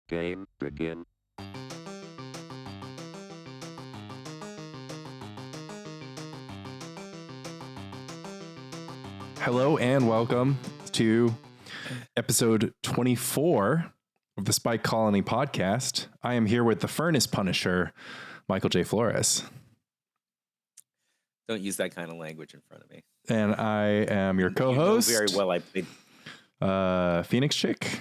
Game begin. Hello and welcome to episode 24 of the Spike Colony podcast. I am here with the Furnace Punisher, Michael J. Flores. Don't use that kind of language in front of me. And I am your co-host. You know very well I played. Phoenix Chick.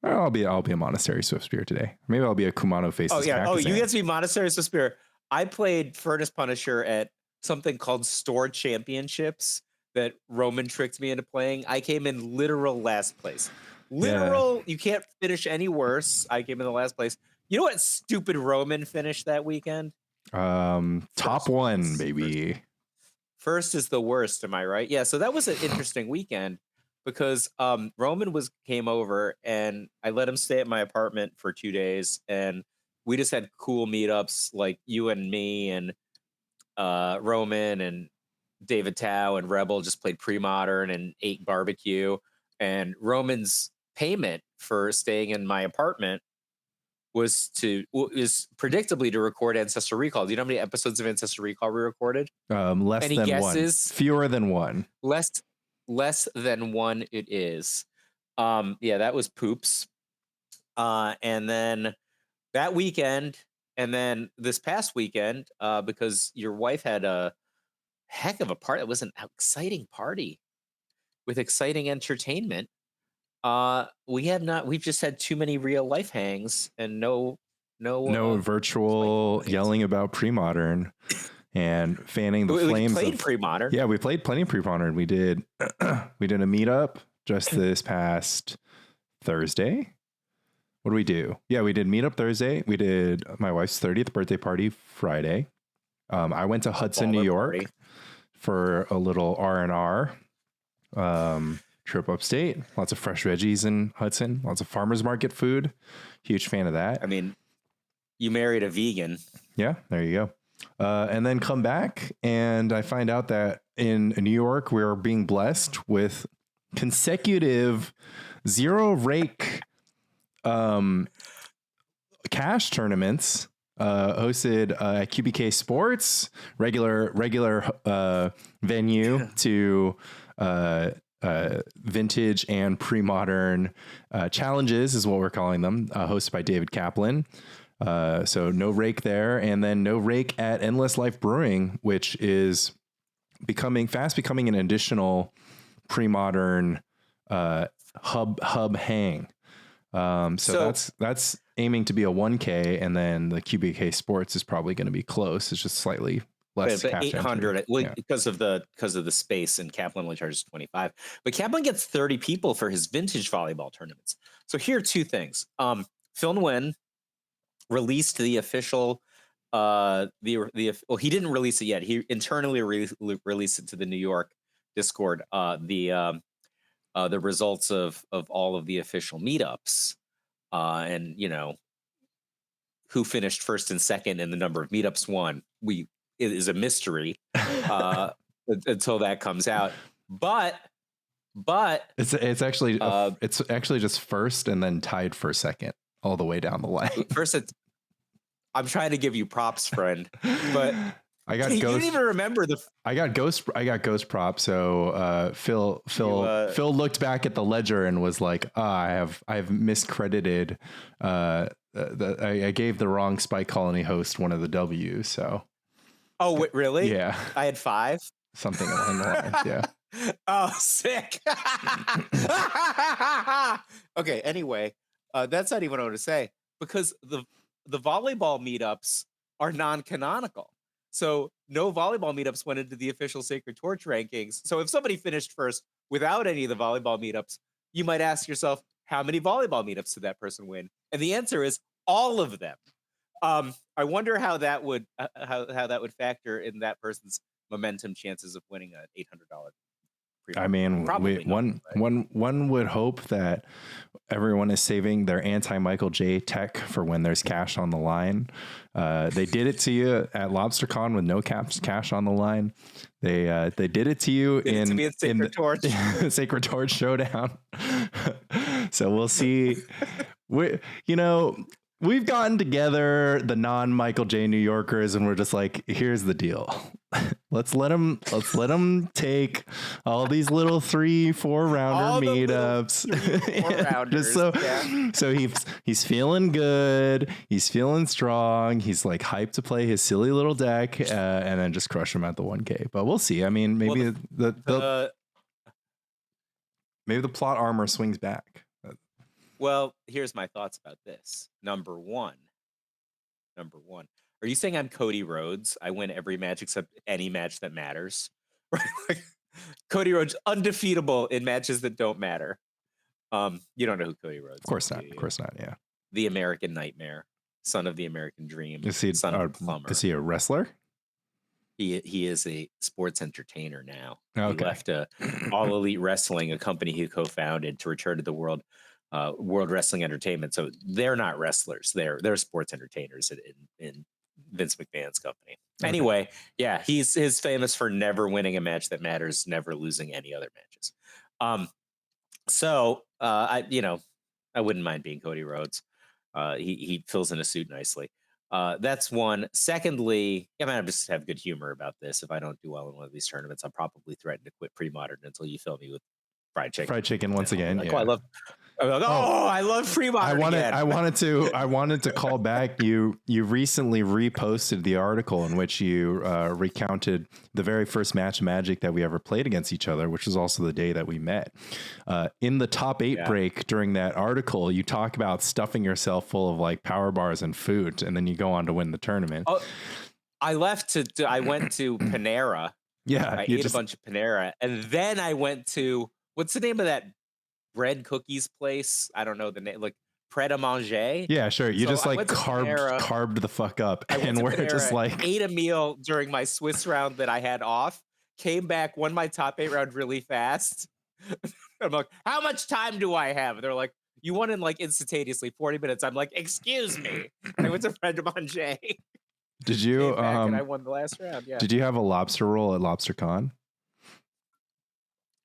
I'll be a Monastery Swiftspear today. Maybe I'll be a Kumano Faces. Oh yeah. Cactus Oh, you Ant. get to be Monastery Swiftspear. I played Furnace Punisher at something called Store Championships that Roman tricked me into playing. I came in literal last place. Literal, You can't finish any worse. I came in the last place. You know what stupid Roman finished that weekend? Top one, baby. First is the worst, am I right? Yeah, so that was an interesting weekend because Roman came over and I let him stay at my apartment for 2 days, and we just had cool meetups like you and me and Roman and David Tao and Rebel just played pre-modern and ate barbecue. And Roman's payment for staying in my apartment was predictably to record Ancestor Recall. Do you know how many episodes of Ancestor Recall we recorded? Less Any than guesses? one. Fewer than one. Less than one it is. Yeah, that was poops. And then that weekend, and then this past weekend, because your wife had a heck of a party. It was an exciting party with exciting entertainment. We've just had too many real life hangs and no virtual yelling about pre-modern and fanning the flames. We played pre-modern. Yeah, we played plenty of pre-modern. We did a meetup just this past Thursday. What do we do? Yeah, we did meetup Thursday. We did my wife's 30th birthday party Friday. I went to Hudson, New York for a little R&R trip upstate. Lots of fresh veggies in Hudson. Lots of farmers market food. Huge fan of that. I mean, you married a vegan. Yeah, there you go. And then come back and I find out that in New York, we're being blessed with consecutive zero rake cash tournaments hosted at QBK Sports, regular venue to vintage and pre-modern challenges is what we're calling them, hosted by David Kaplan. So no rake there, and then no rake at Endless Life Brewing, which is becoming an additional pre-modern hub hang. So that's aiming to be a 1K, and then the QBK Sports is probably going to be close. It's just slightly less. But 800 because of the space, and Kaplan only charges 25. But Kaplan gets 30 people for his vintage volleyball tournaments. So here are two things. Phil Nguyen released the official well, he didn't release it yet. He internally released it to the New York Discord. The results of all of the official meetups, and you know who finished first and second and the number of meetups won. It is a mystery until that comes out. But it's actually just first and then tied for second all the way down the line. First, I'm trying to give you props, friend, but. I got you Ghost. didn't even remember I got Ghost prop. So Phil looked back at the ledger and was like, I've miscredited. I gave the wrong Spike Colony host one of the W's. So. Oh, wait, really? Yeah. I had 5. Something along the lines. Yeah. Oh, sick. Okay. Anyway, that's not even what I want to say, because the volleyball meetups are non-canonical. So no volleyball meetups went into the official Sacred Torch rankings. So if somebody finished first without any of the volleyball meetups, you might ask yourself, how many volleyball meetups did that person win? And the answer is all of them. I wonder how that would factor in that person's momentum chances of winning an $800. I mean, one would hope that everyone is saving their anti-Michael J tech for when there's cash on the line. They did it to you at LobsterCon with no cash on the line. They did it to you in Sacred Torch. Sacred Torch Showdown. So we'll see we, you know, we've gotten together, the non-Michael J. New Yorkers, and we're just like, here's the deal. let's let him take all these little 3-4 rounder meetups. 3-4 rounders. So he's feeling good. He's feeling strong. He's like hyped to play his silly little deck, and then just crush him at the 1K. But we'll see. I mean, maybe maybe the plot armor swings back. Well, here's my thoughts about this. Number one, are you saying I'm Cody Rhodes? I win every match except any match that matters. Like, Cody Rhodes undefeatable in matches that don't matter. You don't know who Cody Rhodes is. Of course not. Of course not. Yeah. The American Nightmare, son of the American Dream, son of a plumber. Is he a wrestler? He is a sports entertainer now. Okay. He left All Elite Wrestling, a company he co-founded, to return to the World Wrestling Entertainment. So they're not wrestlers; they're sports entertainers in Vince McMahon's company. Okay. Anyway, yeah, he's famous for never winning a match that matters, never losing any other matches. So I wouldn't mind being Cody Rhodes. He fills in a suit nicely. That's one. Secondly, I might just have good humor about this. If I don't do well in one of these tournaments, I'll probably threaten to quit pre-modern until you fill me with fried chicken. Fried chicken once again. Like, yeah. I love pre-modern. I wanted to call back. You recently reposted the article in which you recounted the very first match of Magic that we ever played against each other, which was also the day that we met. In the top 8 break during that article, you talk about stuffing yourself full of like power bars and food, and then you go on to win the tournament. Oh, I went to Panera. Yeah, I ate a bunch of Panera, and then I went to, what's the name of that bread cookies place? I don't know the name, like Pret a Manger. Yeah, sure. You just like carved the fuck up, and we're just like ate a meal during my Swiss round that I had off. Came back, won my top 8 round really fast. I'm like, how much time do I have? They're like, you won in like instantaneously 40 minutes. I'm like, excuse me. I went to Pret a Manger. Did you? And I won the last round. Yeah. Did you have a lobster roll at LobsterCon?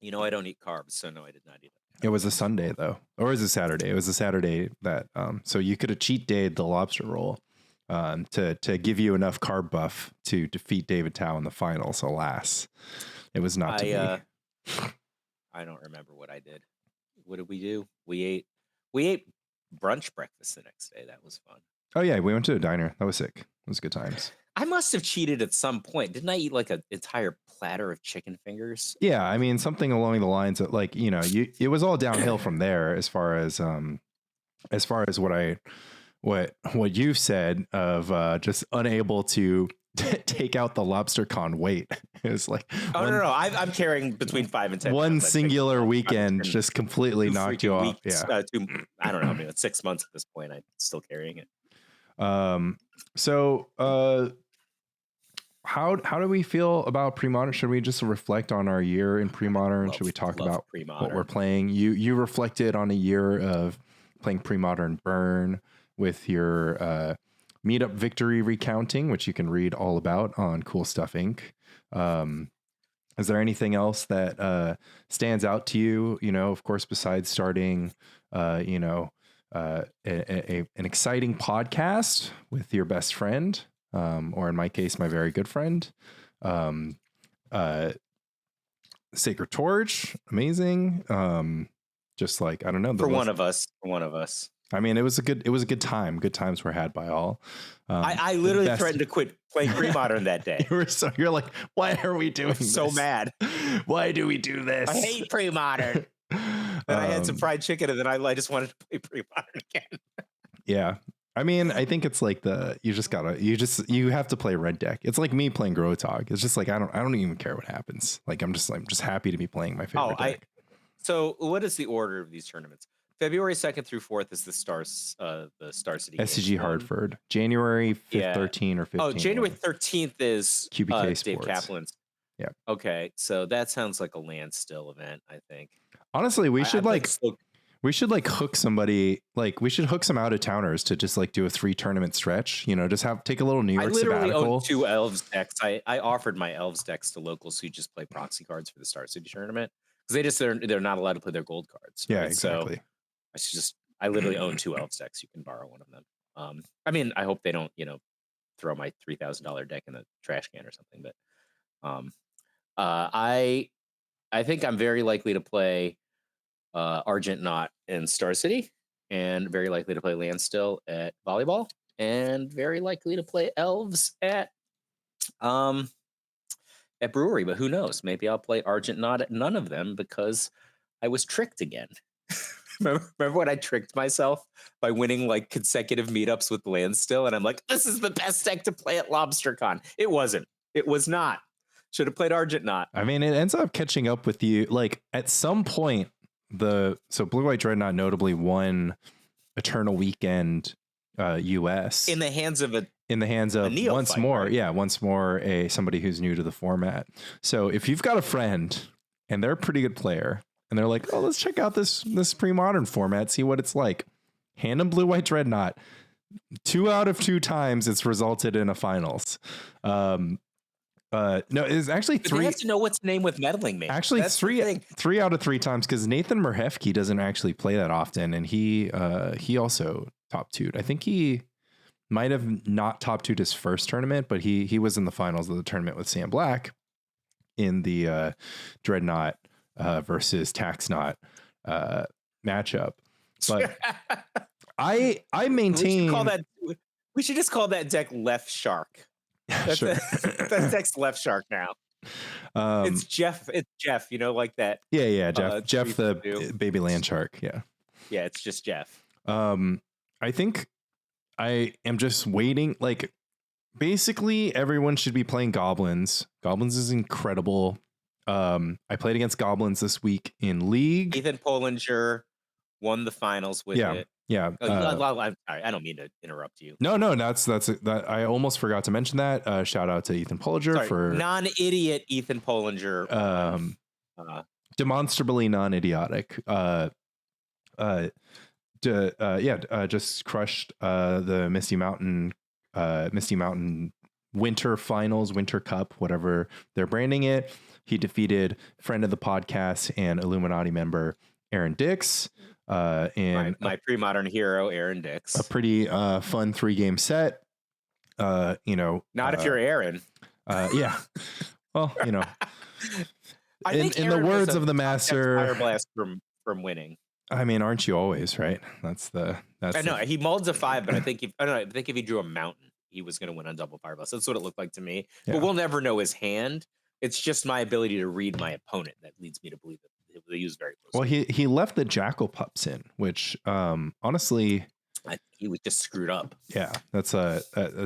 I don't eat carbs, so no, I did not eat it. It was a Sunday though, or was it Saturday? It was a Saturday that so you could have cheat dayed the lobster roll to give you enough carb buff to defeat David Tao in the finals. Alas, it was not to be. I don't remember what I did. What did we do? We ate brunch breakfast the next day. That was fun. Oh yeah, we went to a diner. That was sick. It was good times. I must have cheated at some point. Didn't I eat like an entire platter of chicken fingers? Yeah, I mean something along the lines of like, it was all downhill from there as far as what you've said of just unable to take out the LobsterCon weight. It was like no. I'm carrying between 5 and 10. One singular weekend just completely knocked you off. Weeks, I don't know. I mean, it's 6 months at this point. I'm still carrying it. So how do we feel about pre-modern? Should we just reflect on our year in pre-modern? Should we talk about what we're playing? You reflected on a year of playing pre-modern Burn with your meetup victory recounting, which you can read all about on Cool Stuff Inc. Is there anything else that stands out to you? Of course, besides starting, an exciting podcast with your best friend, or in my case, my very good friend. Sacred Torch, amazing. Just like, I don't know. For one of us. I mean, it was a good time. Good times were had by all. I literally threatened to quit playing pre-modern that day. You're like, why are we doing this? So mad. Why do we do this? I hate pre-modern. And I had some fried chicken, and then I just wanted to play pre-modern again. Yeah. I mean, I think it's like you have to play red deck. It's like me playing Grotog. It's just like, I don't even care what happens. Like, I'm just happy to be playing my favorite deck. So what is the order of these tournaments? February 2nd through 4th is the Star City SCG Hartford. January 5th, 13 or 15. Oh, January 13th is QBK Sports. Dave Kaplan's. Yeah. Okay, so that sounds like a land still event, I think. Honestly, we should hook somebody, like we should hook some out of towners to just like do a 3 tournament stretch, just take a little New York sabbatical. I literally own 2 Elves decks. I offered my Elves decks to locals who just play proxy cards for the Star City tournament because they're not allowed to play their gold cards. Right? Yeah, exactly. So I literally own 2 elves decks. You can borrow one of them. I mean, I hope they don't, throw my $3,000 deck in the trash can or something. But I think I'm very likely to play Argent Knot in Star City, and very likely to play Landstill at Volleyball, and very likely to play Elves at Brewery. But who knows? Maybe I'll play Argent Knot at none of them because I was tricked again. Remember when I tricked myself by winning like consecutive meetups with Landstill, and I'm like, this is the best deck to play at LobsterCon. It wasn't. It was not. Should have played Argent Knot. I mean, it ends up catching up with you. Like at some point, Blue White Dreadnought notably won Eternal Weekend US in the hands of once more, right? Once more somebody who's new to the format. So if you've got a friend and they're a pretty good player, and they're like, oh, let's check out this pre-modern format, see what it's like. Hand them Blue White Dreadnought. 2 out of 2 times it's resulted in a finals. No, it's actually 3. You have to know what's the name with meddling, man. Actually, that's 3 out of 3 times, because Nathan Merhefke doesn't actually play that often, and he also top 2'd. I think he might have not top 2'd his first tournament, but he was in the finals of the tournament with Sam Black in the Dreadnought versus Taxnot matchup. But I maintain we should just call that deck Left Shark. That's sure. That deck's Left Shark now. It's Jeff, like that. Yeah, Jeff the baby land shark. Yeah, it's just Jeff. I think I am just waiting. Like, basically everyone should be playing Goblins. Goblins is incredible. I played against Goblins this week in League. Ethan Pollinger won the finals with it. Yeah. I'm sorry, I don't mean to interrupt you. No, that's that. I almost forgot to mention that. Shout out to Ethan Pollinger for non-idiot Ethan Pollinger. Demonstrably non-idiotic. Just crushed the Misty Mountain Winter Finals, Winter Cup, whatever they're branding it. He defeated friend of the podcast and Illuminati member Aaron Dix, and my pre-modern hero Aaron Dix. A pretty fun 3-game set. Not if you're Aaron. Yeah. Well, I think in the words of the master, fire blast from winning. I mean, aren't you always, right? I know he molds a 5, but I think if he drew a mountain, he was going to win on double fire blast. That's what it looked like to me. Yeah. But we'll never know his hand. It's just my ability to read my opponent that leads me to believe that they use very close. Well, he left the Jackal Pups in, which honestly, he was just screwed up. Yeah, that's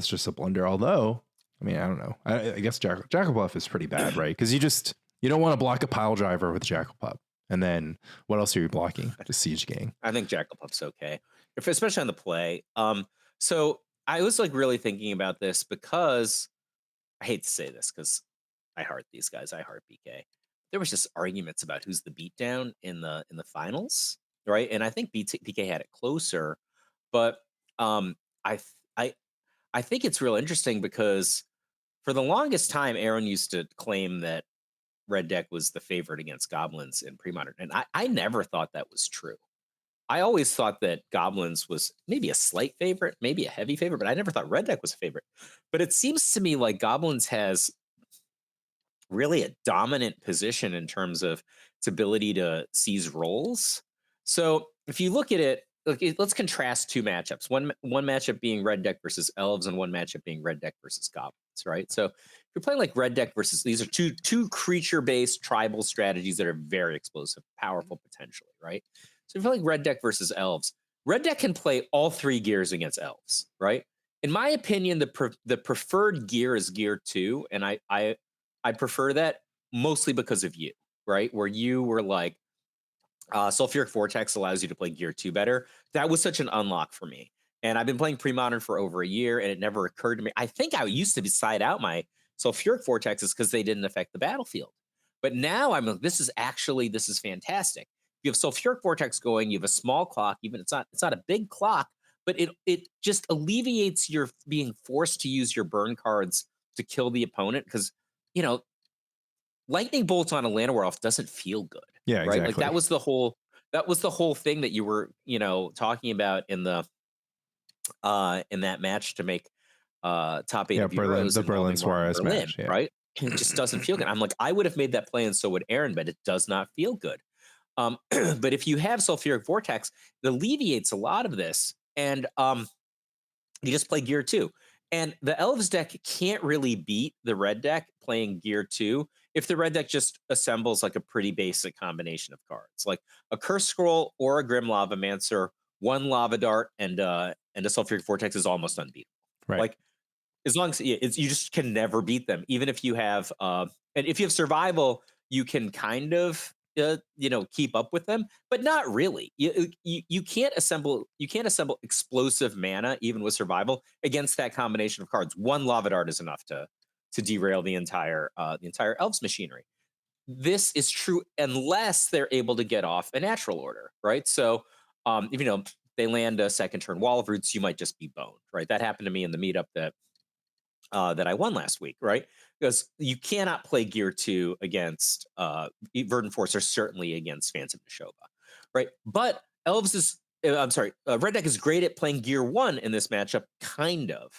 just a blunder. Although, I mean, I don't know. I guess Jackal Pup is pretty bad, right? Because you don't want to block a pile driver with Jackal Pup. And then what else are you blocking? Just Siege Gang. I think Jackal Pup's okay, especially on the play. So I was like really thinking about this because I hate to say this because I heart these guys. I heart BK. There was just arguments about who's the beatdown in the finals, right? And I think BK had it closer, but I think it's real interesting because for the longest time, Aaron used to claim that Red Deck was the favorite against Goblins in pre-modern, and I never thought that was true. I always thought that Goblins was maybe a slight favorite, maybe a heavy favorite, but I never thought Red Deck was a favorite. But it seems to me like Goblins has really a dominant position in terms of its ability to seize roles. So if you look at it, let's contrast 2 matchups. One matchup being Red Deck versus Elves, and one matchup being Red Deck versus Goblins, right? So if you're playing like Red Deck versus, these are two creature-based tribal strategies that are very explosive, powerful potentially, right? So if you're like Red Deck versus Elves, Red Deck can play all 3 gears against Elves, right? In my opinion, the preferred gear is gear 2, and I prefer that mostly because of you, right? Where you were like, Sulfuric Vortex allows you to play gear 2 better. That was such an unlock for me. And I've been playing pre-modern for over a year, and it never occurred to me. I think I used to side out my Sulfuric Vortexes because they didn't affect the battlefield. But now I'm like, this is fantastic. You have Sulfuric Vortex going, you have a small clock, even it's not a big clock, but it just alleviates your being forced to use your burn cards to kill the opponent, because lightning bolts on a Llanowar elf doesn't feel good. Yeah, exactly. Right? Like that was the whole that was the whole thing that you were, talking about in that match to make top eight Yeah, of Berlin, Euros the Berlin involving Martin Suarez Berlin, match. Yeah. right? It just doesn't feel good. I'm like, I would have made that play, and so would Aaron, but it does not feel good. But if you have Sulfuric Vortex, it alleviates a lot of this, and you just play Gear 2. And the Elves deck can't really beat the red deck playing Gear 2 if the red deck just assembles like a pretty basic combination of cards, like a Curse Scroll or a Grim Lavamancer, one Lava Dart, and a Sulfuric Vortex is almost unbeatable. Right. Like, as long as you just can never beat them, even if you have and if you have survival, you can kind of keep up with them, but not really. You can't assemble explosive mana even with survival against that combination of cards. One Lava Dart is enough to derail the entire Elves machinery. This is true unless they're able to get off a natural order, right? So if they land a second turn Wall of Roots, you might just be boned, right? That happened to me in the meetup that I won last week, right? Because you cannot play Gear 2 against Verdant Force, or certainly against Phantom Neshoba, right? But Red Deck is great at playing Gear 1 in this matchup, kind of.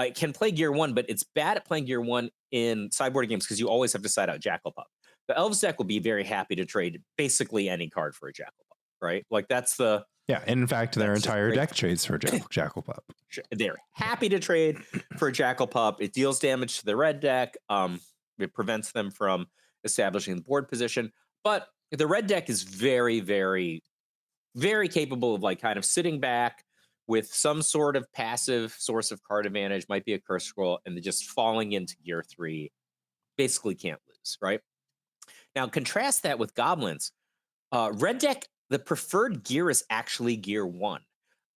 It can play Gear 1, but it's bad at playing Gear 1 in sideboard games because you always have to side out Jackal Pup. The Elves deck will be very happy to trade basically any card for a Jackal Pup, right? Like that's the... Yeah, and in fact, their entire deck trades for Jackal Pup. They're happy to trade for a Jackal Pup. It deals damage to the red deck. It prevents them from establishing the board position. But the red deck is very, very, very capable of like kind of sitting back with some sort of passive source of card advantage, might be a Curse Scroll, and then just falling into Gear 3. Basically can't lose, right? Now, contrast that with Goblins. Red deck, the preferred gear is actually Gear 1.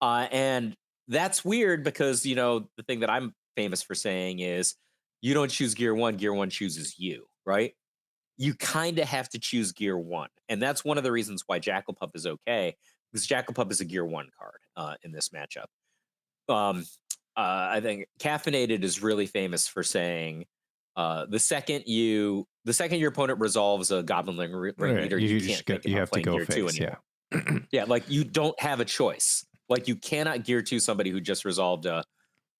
And that's weird because, the thing that I'm famous for saying is you don't choose Gear 1, Gear 1 chooses you, right? You kind of have to choose Gear 1. And that's one of the reasons why Jackal Pup is okay, because Jackal Pup is a Gear 1 card in this matchup. I think Caffeinated is really famous for saying the second your opponent resolves a Goblin Ring Leader, you have to go face. Yeah. Yeah, like you don't have a choice. Like you cannot Gear 2 somebody who just resolved a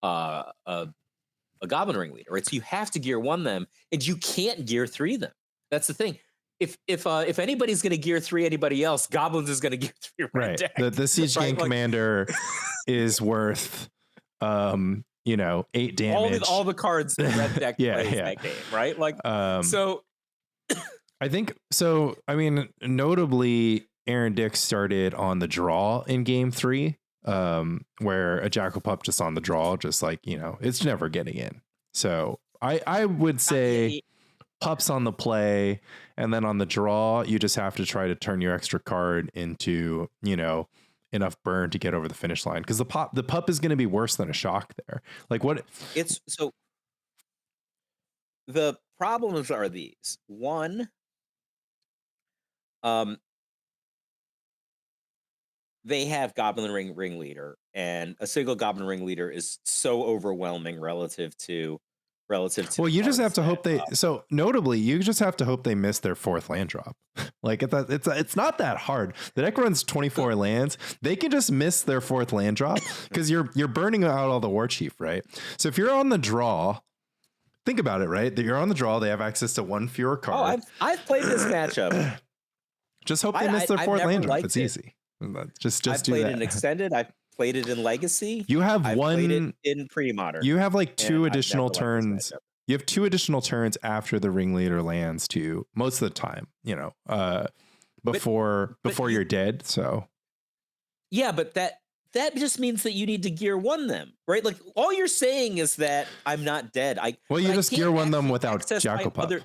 Goblin Ring Leader, right? So you have to Gear 1 them, and you can't Gear 3 them. That's the thing. If anybody's going to Gear 3 anybody else, Goblins is going to Gear 3 right. deck. The Siege Gang Commander is worth 8 damage. All the cards the red deck plays that game, right? Like so. I think so. I mean, notably, Aaron Dick started on the draw in game 3, where a Jackal Pup just on the draw, just like, it's never getting in. So I would say Pups on the play, and then on the draw, you just have to try to turn your extra card into, enough burn to get over the finish line. Because the pup is going to be worse than a shock there. Like what? It's so the problems are these. One, they have Goblin Ring Leader, and a single Goblin Ring Leader is so overwhelming relative to. Well, you just have to hope they. So notably, you just have to hope they miss their 4th land drop. Like it's not that hard. The deck runs 24 lands. They can just miss their 4th land drop because you're burning out all the War Chief, right? So if you're on the draw, think about it, right? That you're on the draw, they have access to 1 fewer card. Oh, I've played this matchup. Just hope they miss their 4th land drop. It's easy. Just I've do played that. it in Extended. I've played it in Legacy. You have I've played it in Pre-Modern. You have like 2 additional turns. You have 2 additional turns after the ringleader lands to most of the time, before you're dead. So yeah, but that just means that you need to Gear 1 them, right? Like all you're saying is that I'm not dead. You just Gear 1 them without Jackal Pup. You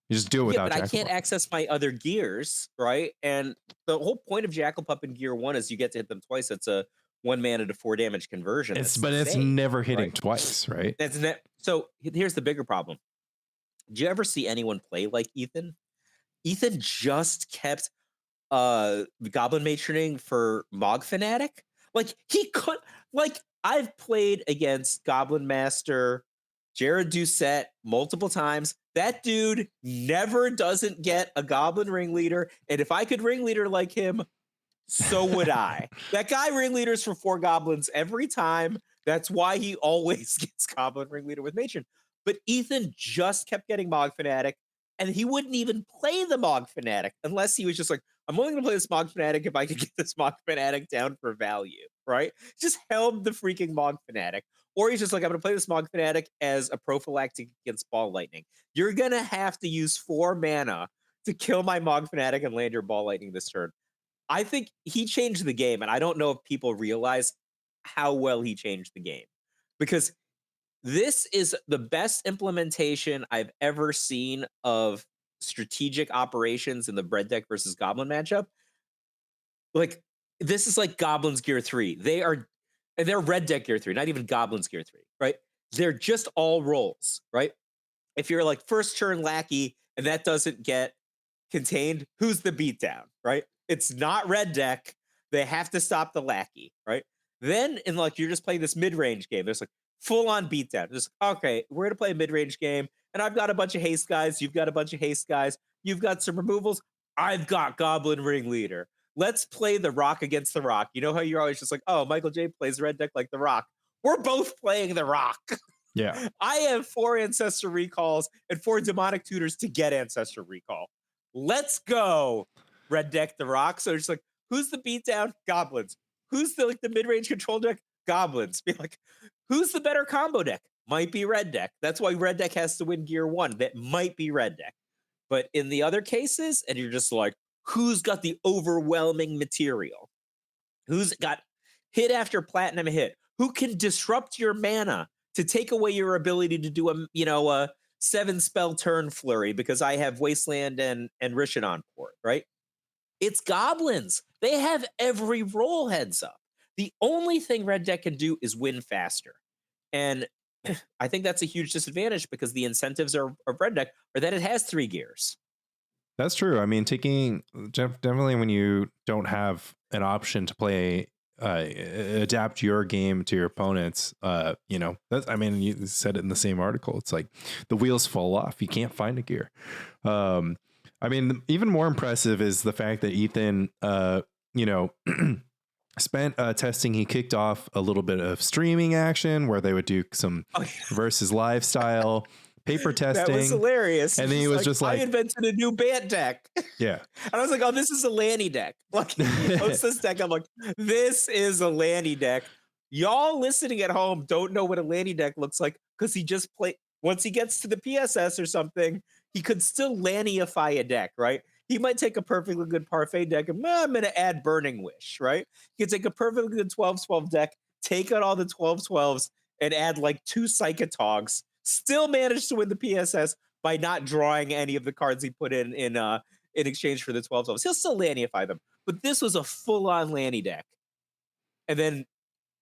just do it without Jackal Pup. I can't access my other gears, right? And the whole point of Jackal Pup in Gear 1 is you get to hit them twice. It's a 1 mana to 4 damage conversion. It's never hitting twice, right? So here's the bigger problem. Do you ever see anyone play like Ethan? Ethan just kept Goblin Matroning for Mog Fanatic. Like he could, like I've played against Goblin Master Jared Doucette multiple times. That dude never doesn't get a Goblin Ringleader, and if I could Ringleader like him, So would I. That guy ringleaders for 4 goblins every time. That's why he always gets goblin ringleader with Matron. But Ethan just kept getting Mog Fanatic, and he wouldn't even play the Mog Fanatic unless he was just like, I'm only going to play this Mog Fanatic if I can get this Mog Fanatic down for value, right? Just held the freaking Mog Fanatic. Or he's just like, I'm going to play this Mog Fanatic as a prophylactic against Ball Lightning. You're going to have to use 4 mana to kill my Mog Fanatic and land your Ball Lightning this turn. I think he changed the game, and I don't know if people realize how well he changed the game, because this is the best implementation I've ever seen of strategic operations in the Bread Deck versus Goblin matchup. Like, this is like Goblins Gear 3. They're Red Deck Gear 3, not even Goblins Gear 3, right? They're just all rolls, right? If you're like first turn Lackey and that doesn't get contained, who's the beatdown, right? It's not Red Deck. They have to stop the Lackey, right? Then in like you're just playing this mid-range game, there's like full on beatdown. Just okay, we're gonna play a mid-range game, and I've got a bunch of haste guys. You've got a bunch of haste guys. You've got some removals. I've got Goblin Ringleader. Let's play the Rock against the Rock. You know how you're always just like, oh, Michael J plays Red Deck like the Rock. We're both playing the Rock. Yeah. I have 4 Ancestor Recalls and 4 Demonic Tutors to get Ancestor Recall. Let's go, Red Deck the Rock. So it's like, who's the beatdown? Goblins. Who's the mid-range control deck? Goblins. Be like, who's the better combo deck? Might be Red Deck. That's why Red Deck has to win Gear 1. That might be Red Deck. But in the other cases, and you're just like, who's got the overwhelming material? Who's got hit after platinum hit? Who can disrupt your mana to take away your ability to do a 7 spell turn flurry because I have Wasteland and Rishadon port, right? It's goblins. They have every roll heads up. The only thing Red Deck can do is win faster. And I think that's a huge disadvantage because the incentives of Red Deck are that it has 3 gears. That's true. I mean, definitely when you don't have an option to play, adapt your game to your opponents, you said it in the same article. It's like the wheels fall off. You can't find a gear. I mean, even more impressive is the fact that Ethan, spent testing. He kicked off a little bit of streaming action where they would do some versus live style paper testing. That was hilarious. And then he was just like, I invented a new Bant deck. Yeah. And I was like, oh, this is a Lanny deck. Like, he posts this deck. I'm like, this is a Lanny deck. Y'all listening at home don't know what a Lanny deck looks like because he just played. Once he gets to the PSS or something, he could still Lannyify a deck, right? He might take a perfectly good Parfait deck and I'm going to add Burning Wish, right? He could take a perfectly good 12-12 deck, take out all the 12-12s, and add like 2 Psychotogs, still manage to win the PSS by not drawing any of the cards he put in exchange for the 12-12s. He'll still Lannyify them. But this was a full-on Lanny deck. And then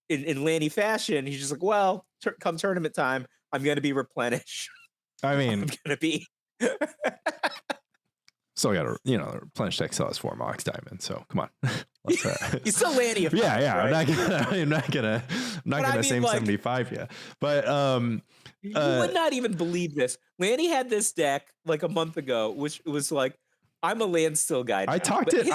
in Lanny fashion, he's just like, well, come tournament time, I'm going to be replenish. I mean, I'm going to be... So I got to, replenish deck still has 4 Mox Diamond. So come on, let's you still Lanny. Yeah. Right? I'm not gonna same 75 yet. But you would not even believe this. Lanny had this deck like a month ago, which was like, I'm a land still guy. Now. I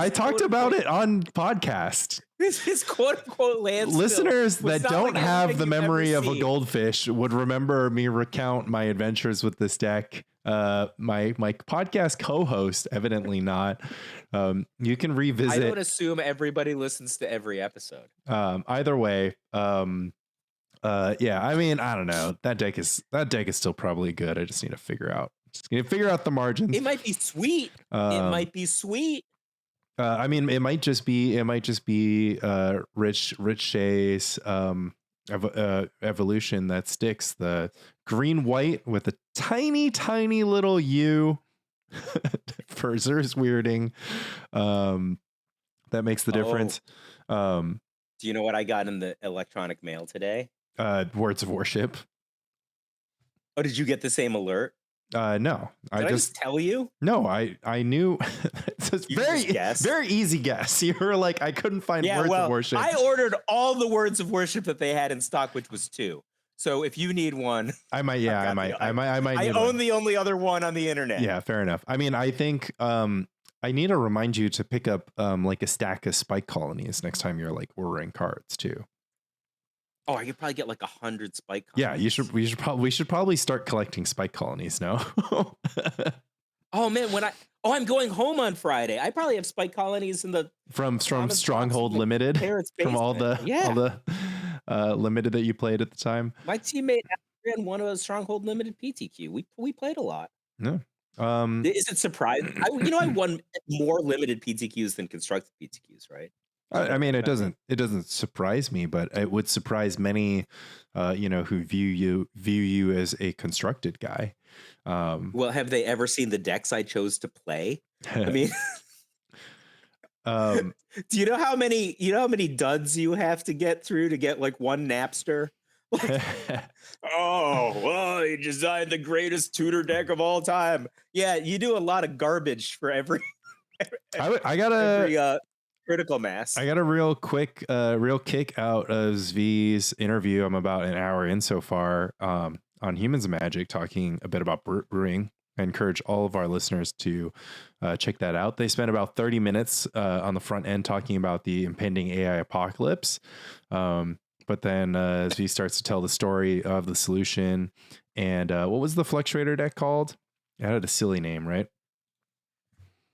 talked about it on podcast. His quote unquote land listeners that don't like have the memory of a goldfish would remember me recount my adventures with this deck. My podcast co-host, evidently not. You can revisit. I don't assume everybody listens to every episode. Either way, yeah. I mean, I don't know. That deck is still probably good. I just need to figure out the margins. It might be sweet. It might be sweet. I mean, it might just be Rich Shay's evolution that sticks. The green white with a tiny little U for Xur's weirding. That makes the difference. Do you know what I got in the electronic mail today? Words of Worship. Oh, did you get the same alert? No, Did I just tell you? No, I knew. It's very easy guess. You were like, I couldn't find Words of Worship. I ordered all the Words of Worship that they had in stock, which was 2. So if you need one, I might. Yeah, I might. I own the only other one on the internet. Yeah, fair enough. I mean, I think I need to remind you to pick up like a stack of spike colonies next time you're like ordering cards too. Oh, I could probably get like 100 spike Yeah, colonies. we should probably start collecting spike colonies now. Oh man, I'm going home on Friday. I probably have spike colonies in the from Stronghold Limited, from all the limited that you played at the time. My teammate ran one of those Stronghold Limited PTQ. We played a lot. No. Is it surprising? I won more limited PTQs than constructed PTQs, right? I mean, it doesn't surprise me, but it would surprise many, who view you as a constructed guy. Well, have they ever seen the decks I chose to play? I mean, do you know how many duds you have to get through to get like one Napster? Like, he designed the greatest tutor deck of all time. Yeah, you do a lot of garbage for every. I got a critical mass. I got a real quick, real kick out of Zv's interview. I'm about an hour in so far on Humans of Magic, talking a bit about brewing. I encourage all of our listeners to check that out. They spent about 30 minutes on the front end talking about the impending AI apocalypse. But then Zv starts to tell the story of the solution. And what was the Fluctuator deck called? It had a silly name, right?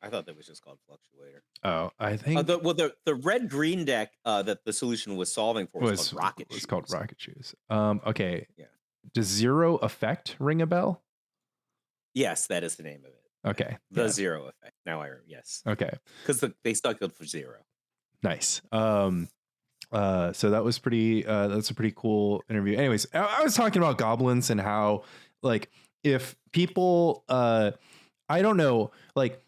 I thought that was just called Fluctuator. Oh, I think the red-green deck that the solution was solving for was called Rocket Shoes. It's called Rocket Shoes. Okay. Yeah. Does Zero Effect ring a bell? Yes, that is the name of it. Okay. The Zero Effect. Now yes. Okay. Because they stuck it for zero. Nice. So that was that's a pretty cool interview. Anyways, I was talking about goblins and how, like, if people I don't know, like,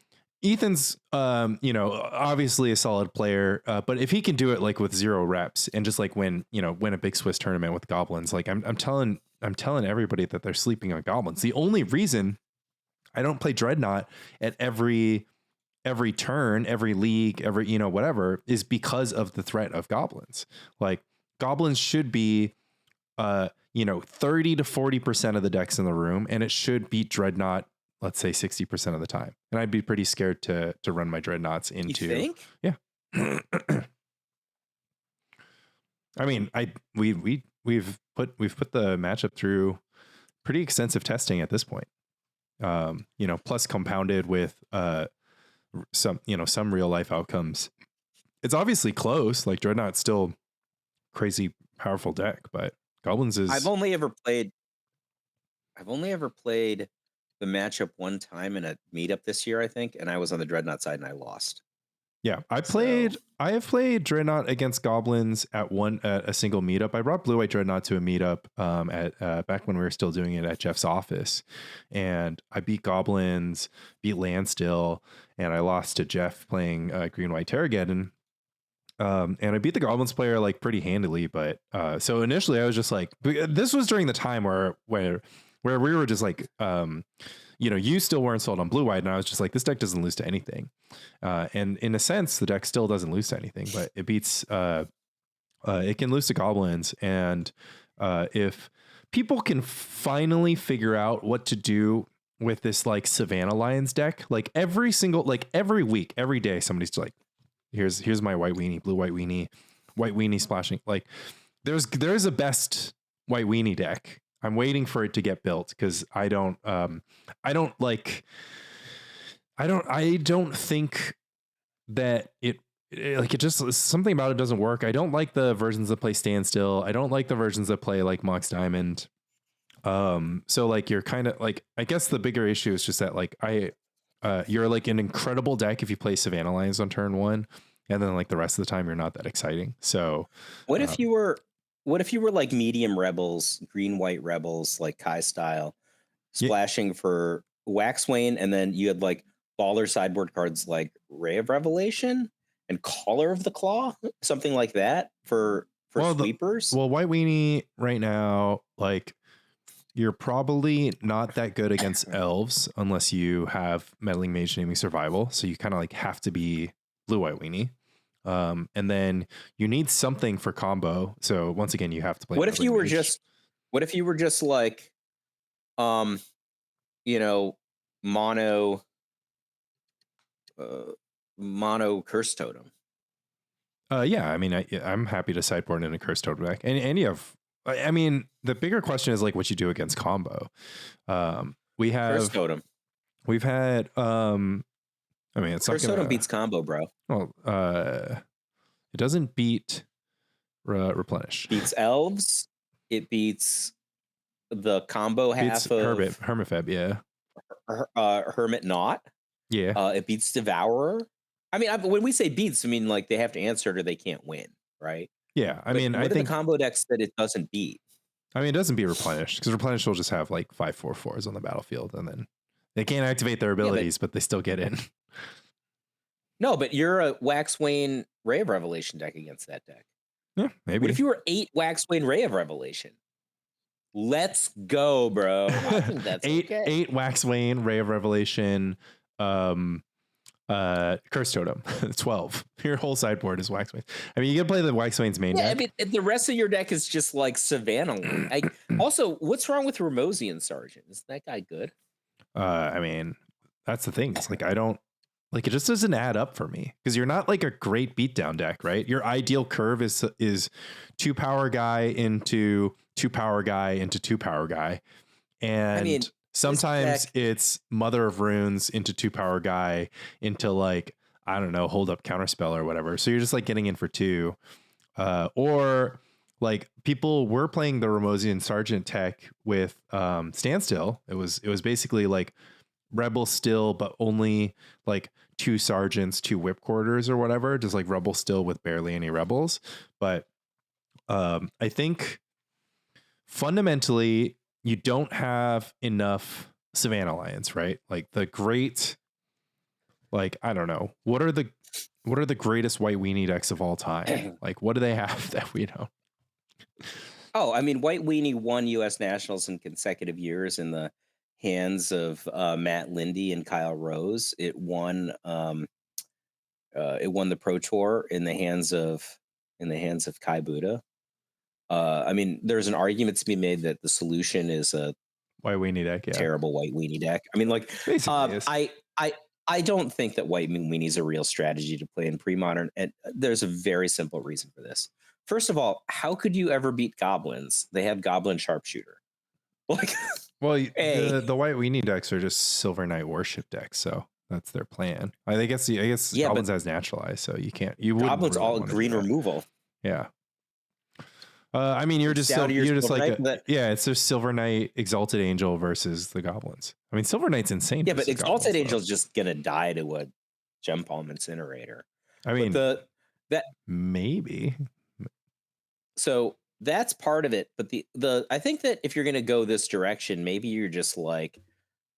Ethan's obviously a solid player, but if he can do it like with 0 reps and just like win a big Swiss tournament with goblins, like I'm telling everybody that they're sleeping on goblins. The only reason I don't play Dreadnought at every turn, every league, every whatever, is because of the threat of goblins. Like, goblins should be 30 to 40% of the decks in the room, and it should beat Dreadnought, let's say 60% of the time. And I'd be pretty scared to run my Dreadnoughts into. You think? Yeah. I mean, we've put the matchup through pretty extensive testing at this point. Plus compounded with some real life outcomes. It's obviously close. Like, Dreadnought's still crazy powerful deck, but goblins is. I've only ever played the matchup one time in a meetup this year, I think, and I was on the Dreadnought side and I lost. Yeah, I have played Dreadnought against goblins at a single meetup. I brought Blue White Dreadnought to a meetup at back when we were still doing it at Jeff's office, and I beat goblins, beat Landstill, and I lost to Jeff playing Green White Terrageddon. And I beat the goblins player like pretty handily, but so initially I was just like, this was during the time where we were just like, you still weren't sold on Blue White, and I was just like, this deck doesn't lose to anything. And in a sense, the deck still doesn't lose to anything, but it beats, it can lose to goblins. And if people can finally figure out what to do with this like Savannah Lions deck, like every week, every day, somebody's like, here's my white weenie, blue white weenie splashing. Like, there's a best white weenie deck. I'm waiting for it to get built because I don't think that it just, something about it doesn't work. I don't like the versions that play Standstill. I don't like the versions that play like Mox Diamond. So like, you're kind of like, I guess the bigger issue is just that like you're like an incredible deck if you play Savannah Lions on turn 1, and then like the rest of the time you're not that exciting. So what if you were like medium rebels, green white rebels, like Kai style, splashing for Waxwayne, and then you had like baller sideboard cards like Ray of Revelation and Caller of the Claw, something like that for sweepers? White weenie right now, like, you're probably not that good against elves unless you have Meddling Mage Naming Survival. So you kind of like have to be blue white weenie. And then you need something for combo. So once again, you have to play. What if you were just like, mono mono curse totem. Yeah, I mean, I'm happy to sideboard in a curse totem deck, and you have. I mean, the bigger question is like what you do against combo. We have curse totem. We've had. I mean, it's curse not gonna, totem beats combo, bro. Well, it doesn't beat replenish. Beats elves. It beats the combo half of Hermifeb, yeah. Hermit Knot. Yeah. It beats Devourer. I mean, when we say beats, I mean like they have to answer it or they can't win, right? Yeah, I mean, I think the combo decks that it doesn't beat. I mean, it doesn't beat replenish because replenish will just have like 5/4/4s on the battlefield, and then they can't activate their abilities, but they still get in. No, but you're a Waxwayne Ray of Revelation deck against that deck. Yeah, maybe. What if you were 8 Waxwayne Ray of Revelation? Let's go, bro. I think that's 8 okay. 8 Waxwayne Ray of Revelation, curse totem. 12. Your whole sideboard is Waxwayne. I mean, you can play the Waxwayne's main deck. I mean, the rest of your deck is just like Savannah. Also, what's wrong with Ramosian Sergeant? Is that guy good? I mean, that's the thing. It's like it just doesn't add up for me because you're not like a great beatdown deck, right? Your ideal curve is 2 power guy into 2 power guy into 2 power guy, and I mean, sometimes it's Mother of Runes into 2 power guy into like, I don't know, hold up counterspell or whatever. So you're just like getting in for 2, or like people were playing the Ramosian Sergeant tech with Standstill. It was basically like Rebel Still, but only like 2 sergeants, 2 whip quarters or whatever, just like Rebel Still with barely any rebels. But I think fundamentally you don't have enough Savannah Lions, right? Like the great, like, I don't know, what are the greatest white weenie decks of all time? Like, what do they have that we don't? Oh, I mean, White Weenie won U.S. Nationals in consecutive years in the hands of Matt Lindy and Kyle Rose. It won the Pro Tour in the hands of Kai Buddha. I mean, there's an argument to be made that the solution is a White Weenie deck, yeah. Terrible White Weenie deck. I mean, like, I don't think that White Weenie is a real strategy to play in pre-modern, and there's a very simple reason for this. First of all, how could you ever beat goblins? They have Goblin Sharpshooter. Like, well, the White Weenie decks are just Silver Knight Worship decks, so that's their plan. I guess Goblins has Naturalize, so you wouldn't. Goblins all green removal. Yeah. I mean, you're just like it's just Silver Knight Exalted Angel versus the Goblins. I mean, Silver Knight's insane. Yeah, but Exalted Angel's just gonna die to a Gem Palm Incinerator. I mean, that maybe. So that's part of it, but the I think that if you're gonna go this direction, maybe you're just like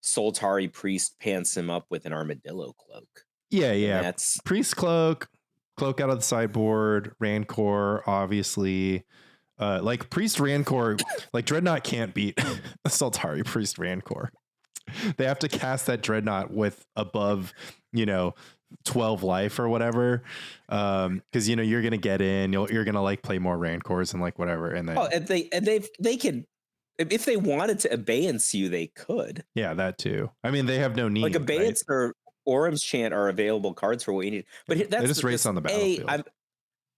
Soltari Priest pants him up with an Armadillo Cloak. Yeah. That's Priest Cloak out of the sideboard, Rancor, obviously. Like Priest Rancor, like Dreadnought can't beat Soltari Priest Rancor. They have to cast that Dreadnought with above, 12 life or whatever, because you're gonna get in, you're gonna like play more Rancors and like whatever, and then they can, if they wanted to abeyance you, they could. Yeah, that too. I mean, they have no need. Like abeyance or Orum's Chant are available cards for what you need, but that's they just race on the battlefield.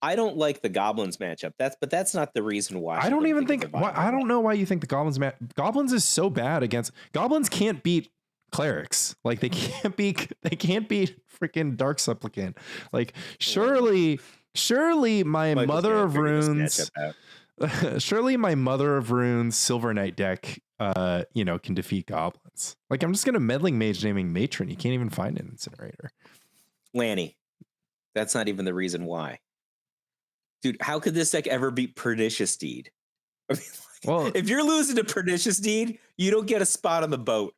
I don't like the Goblins matchup. That's not the reason why. I don't even think. I don't know why you think the Goblins Goblins is so bad against Goblins. Can't beat clerics. Like they can't beat freaking Dark Supplicant. Like surely my Mother of Runes. Surely my Mother of Runes Silver Knight deck, can defeat Goblins. Like I'm just gonna Meddling Mage naming Matron. You can't even find an Incinerator. Lanny, that's not even the reason why. Dude, how could this deck ever beat Pernicious Deed? I mean, well, if you're losing to Pernicious Deed, you don't get a spot on the boat.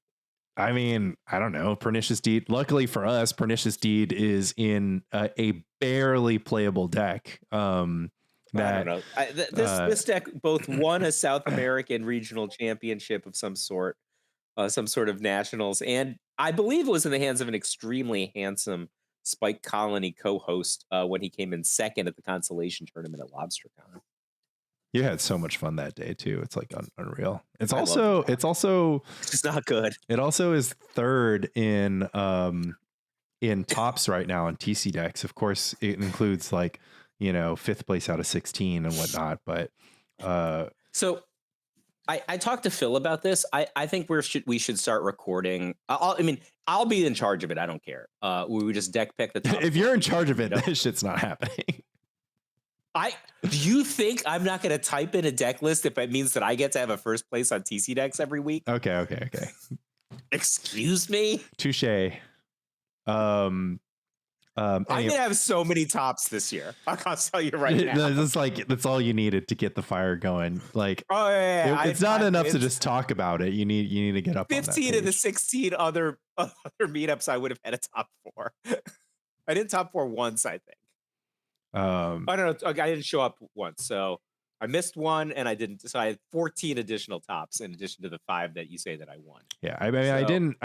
I mean, I don't know. Pernicious Deed. Luckily for us, Pernicious Deed is in a barely playable deck. I don't know. This deck both won a South American regional championship of some sort of nationals, and I believe it was in the hands of an extremely handsome Spike Colony co-host when he came in second at the consolation tournament at LobsterCon. You had so much fun that day too. It's like unreal. It's also it's not good. It also is third in in tops right now on TC decks. Of course, it includes like, 5th place out of 16 and whatnot. But so I talked to Phil about this. I think we should start recording. I'll be in charge of it. I don't care. We would just deck pick the top. If you're in charge of it, this shit's not happening. Do you think I'm not going to type in a deck list if it means that I get to have a first place on TC decks every week? Okay. Excuse me? Touche. I'm gonna have so many tops this year. I'll tell you right now. That's all you needed to get the fire going. Like, oh yeah. It's not enough to just talk about it. You need to get up. 15 of the 16 other meetups I would have had a top 4. I did top 4 once, I think. I don't know. I didn't show up once, so I missed one, and I didn't. So I had 14 additional tops in addition to the 5 that you say that I won. Yeah, I didn't.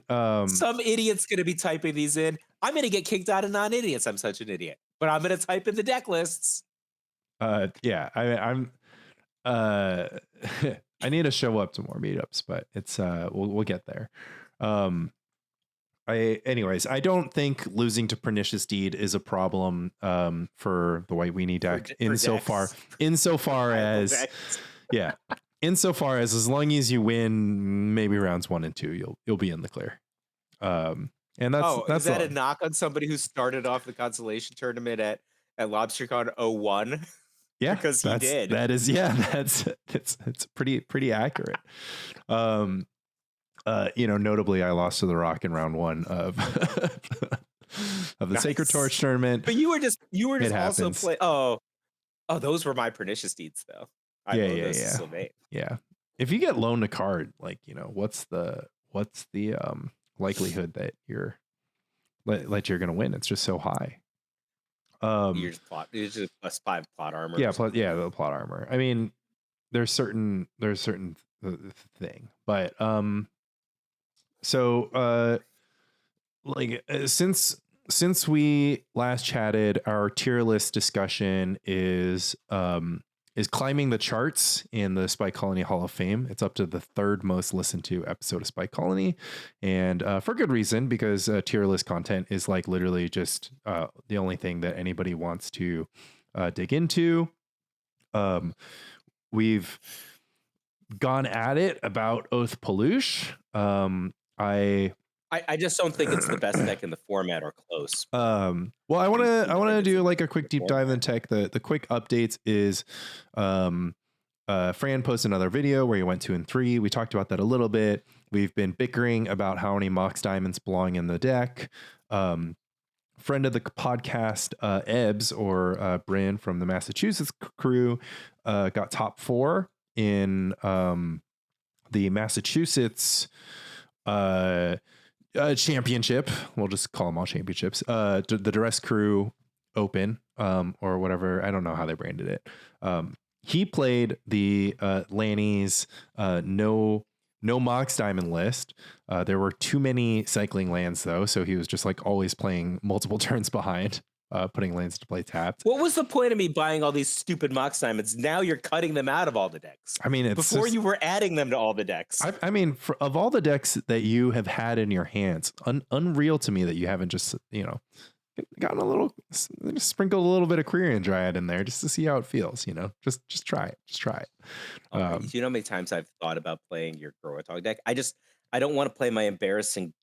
Yeah. Some idiot's gonna be typing these in. I'm gonna get kicked out of non-idiots. I'm such an idiot, but I'm gonna type in the deck lists. Yeah, I'm. I need to show up to more meetups, but it's we'll get there. Anyways, I don't think losing to Pernicious Deed is a problem for the White Weenie deck insofar as as long as you win maybe rounds 1 and 2, you'll be in the clear. And that's is that a knock on somebody who started off the consolation tournament at LobsterCon 01? Yeah, because he did. That's pretty accurate. Notably, I lost to the Rock in round 1 of the Sacred Torch tournament. But you were just also playing. Oh, those were my Pernicious Deeds, though. Yeah. If you get loaned a card, like, what's the likelihood that you're gonna win? It's just so high. You're just plus 5 plot armor. Yeah, the plot armor. I mean, there's certain thing, but so since we last chatted, our tier list discussion is climbing the charts in the Spy Colony Hall of Fame. It's up to the 3rd most listened to episode of Spy Colony, and for good reason, because tier list content is like literally just the only thing that anybody wants to dig into. We've gone at it about Oath Peluche. I just don't think it's the best deck in the format or close. Well, I want to do like a quick deep dive in tech. The quick updates is Fran posted another video where he went 2 and 3. We talked about that a little bit. We've been bickering about how many Mox Diamonds belong in the deck. Friend of the podcast, Ebbs, or Bryn from the Massachusetts crew, got top 4 in the Massachusetts championship. We'll just call them all championships. The Duress Crew Open, or whatever. I don't know how they branded it. He played the Lanny's no Mox Diamond list. There were too many cycling lands though, so he was just like always playing multiple turns behind, putting lands to play tapped. What was the point of me buying all these stupid Mox Diamonds? Now you're cutting them out of all the decks. I mean, before you were adding them to all the decks. I mean, of all the decks that you have had in your hands, unreal to me that you haven't just gotten a little, sprinkled a little bit of Quirion Dryad in there just to see how it feels. Just try it. Do you know how many times I've thought about playing your Growatog deck? I don't want to play my embarrassing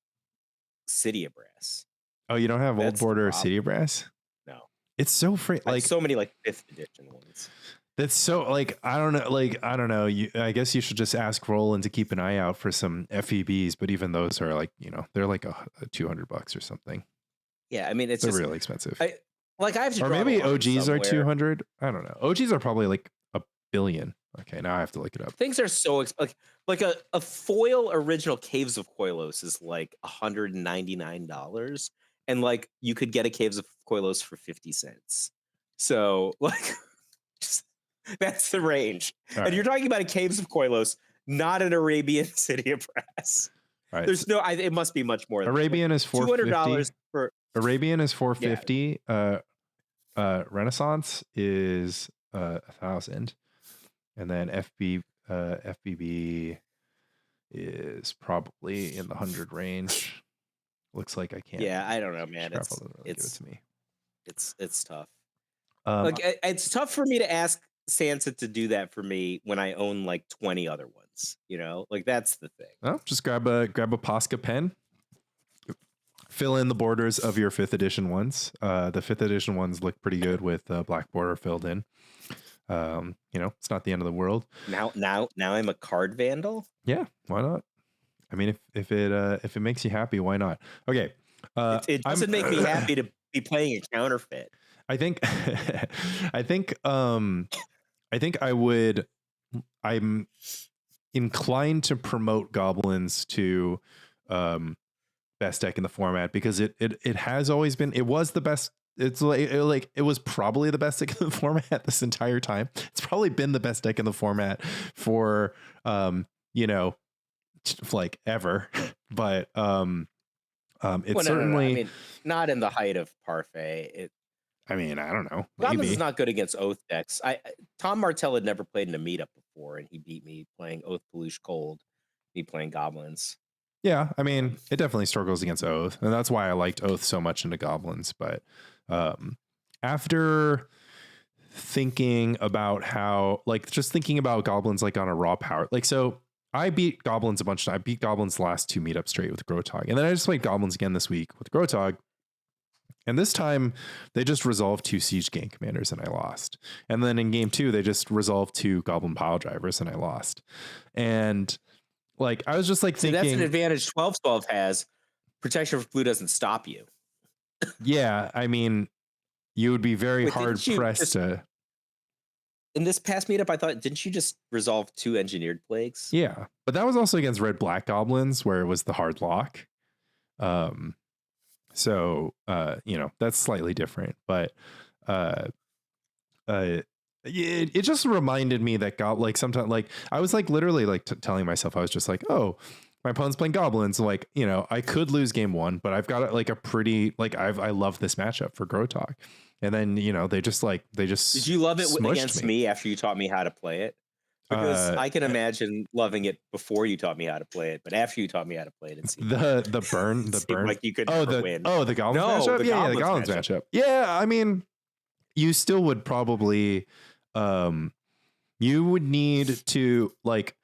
City of Brass. Oh, you don't have Old Border or City of Brass? No. It's so free. Like so many 5th edition ones. That's so I don't know. I guess you should just ask Roland to keep an eye out for some FEBs, but even those are they're like a $200 or something. Yeah, I mean they're really expensive. I have to. Or maybe OGs are 200. I don't know. OGs are probably like $1 billion. Okay, now I have to look it up. Things are so like a foil original Caves of Koilos is like $199, and you could get a Caves of Koilos for 50 cents. So that's the range. All and you're talking about a Caves of Koilos, not an Arabian City of Brass. Right. There's it must be much more. Arabian is $200 for Arabian is $450. Yeah. Renaissance is $1,000, and then FBB is probably in the 100 range. Looks like I can't. Yeah, I don't know, man. Scrapple doesn't really give it to me. It's tough. Um, It's tough for me to ask Sansa to do that for me when I own like 20 other ones. You know, like that's the thing. well, just grab a Posca pen. Fill in the borders of your 5th edition ones. The 5th edition ones look pretty good with black border filled in. It's not the end of the world. Now I'm a card vandal. Yeah, why not? I mean, if it makes you happy, why not? Okay. It doesn't make me happy to be playing a counterfeit. I think I'm inclined to promote goblins to best deck in the format because it has always been, it was the best. It's like it was probably the best deck in the format this entire time. It's probably been the best deck in the format for like ever. But it's certainly, I mean, not in the height of Parfait. I mean, I don't know. Goblins is not good against Oath decks. Tom Martell had never played in a meetup before, and he beat me playing Oath Peluche Cold, me playing Goblins. Yeah, I mean, it definitely struggles against Oath, and that's why I liked Oath so much into Goblins. But after thinking about how, like, just thinking about Goblins like on a raw power, like, so I beat Goblins a bunch. I beat Goblins the last 2 meetups straight with Grotog, and then I just played Goblins again this week with Grotog. And this time they just resolved 2 Siege Gang Commanders and I lost. And then in game 2, they just resolved 2 Goblin Pile Drivers and I lost. And like, I was just like thinking, that's an advantage 12/12 has. Protection for Blue doesn't stop you. Yeah, I mean, you would be very hard pressed to. In this past meetup, I thought, didn't you just resolve 2 Engineered Plagues? Yeah, but that was also against Red Black Goblins where it was the hard lock. So that's slightly different, but it just reminded me that sometimes, like, I was like literally like telling myself, I was just like, oh, my opponent's playing Goblins, like, I could lose game 1, but I've got like a pretty, like, I love this matchup for Grotog. And then they just did you love it against me after you taught me how to play it? Because I can imagine loving it before you taught me how to play it, but after you taught me how to play it, it seemed the burn like you could win. The Goblins matchup? The Goblins matchup. Yeah, I mean, you still would probably you would need to, like,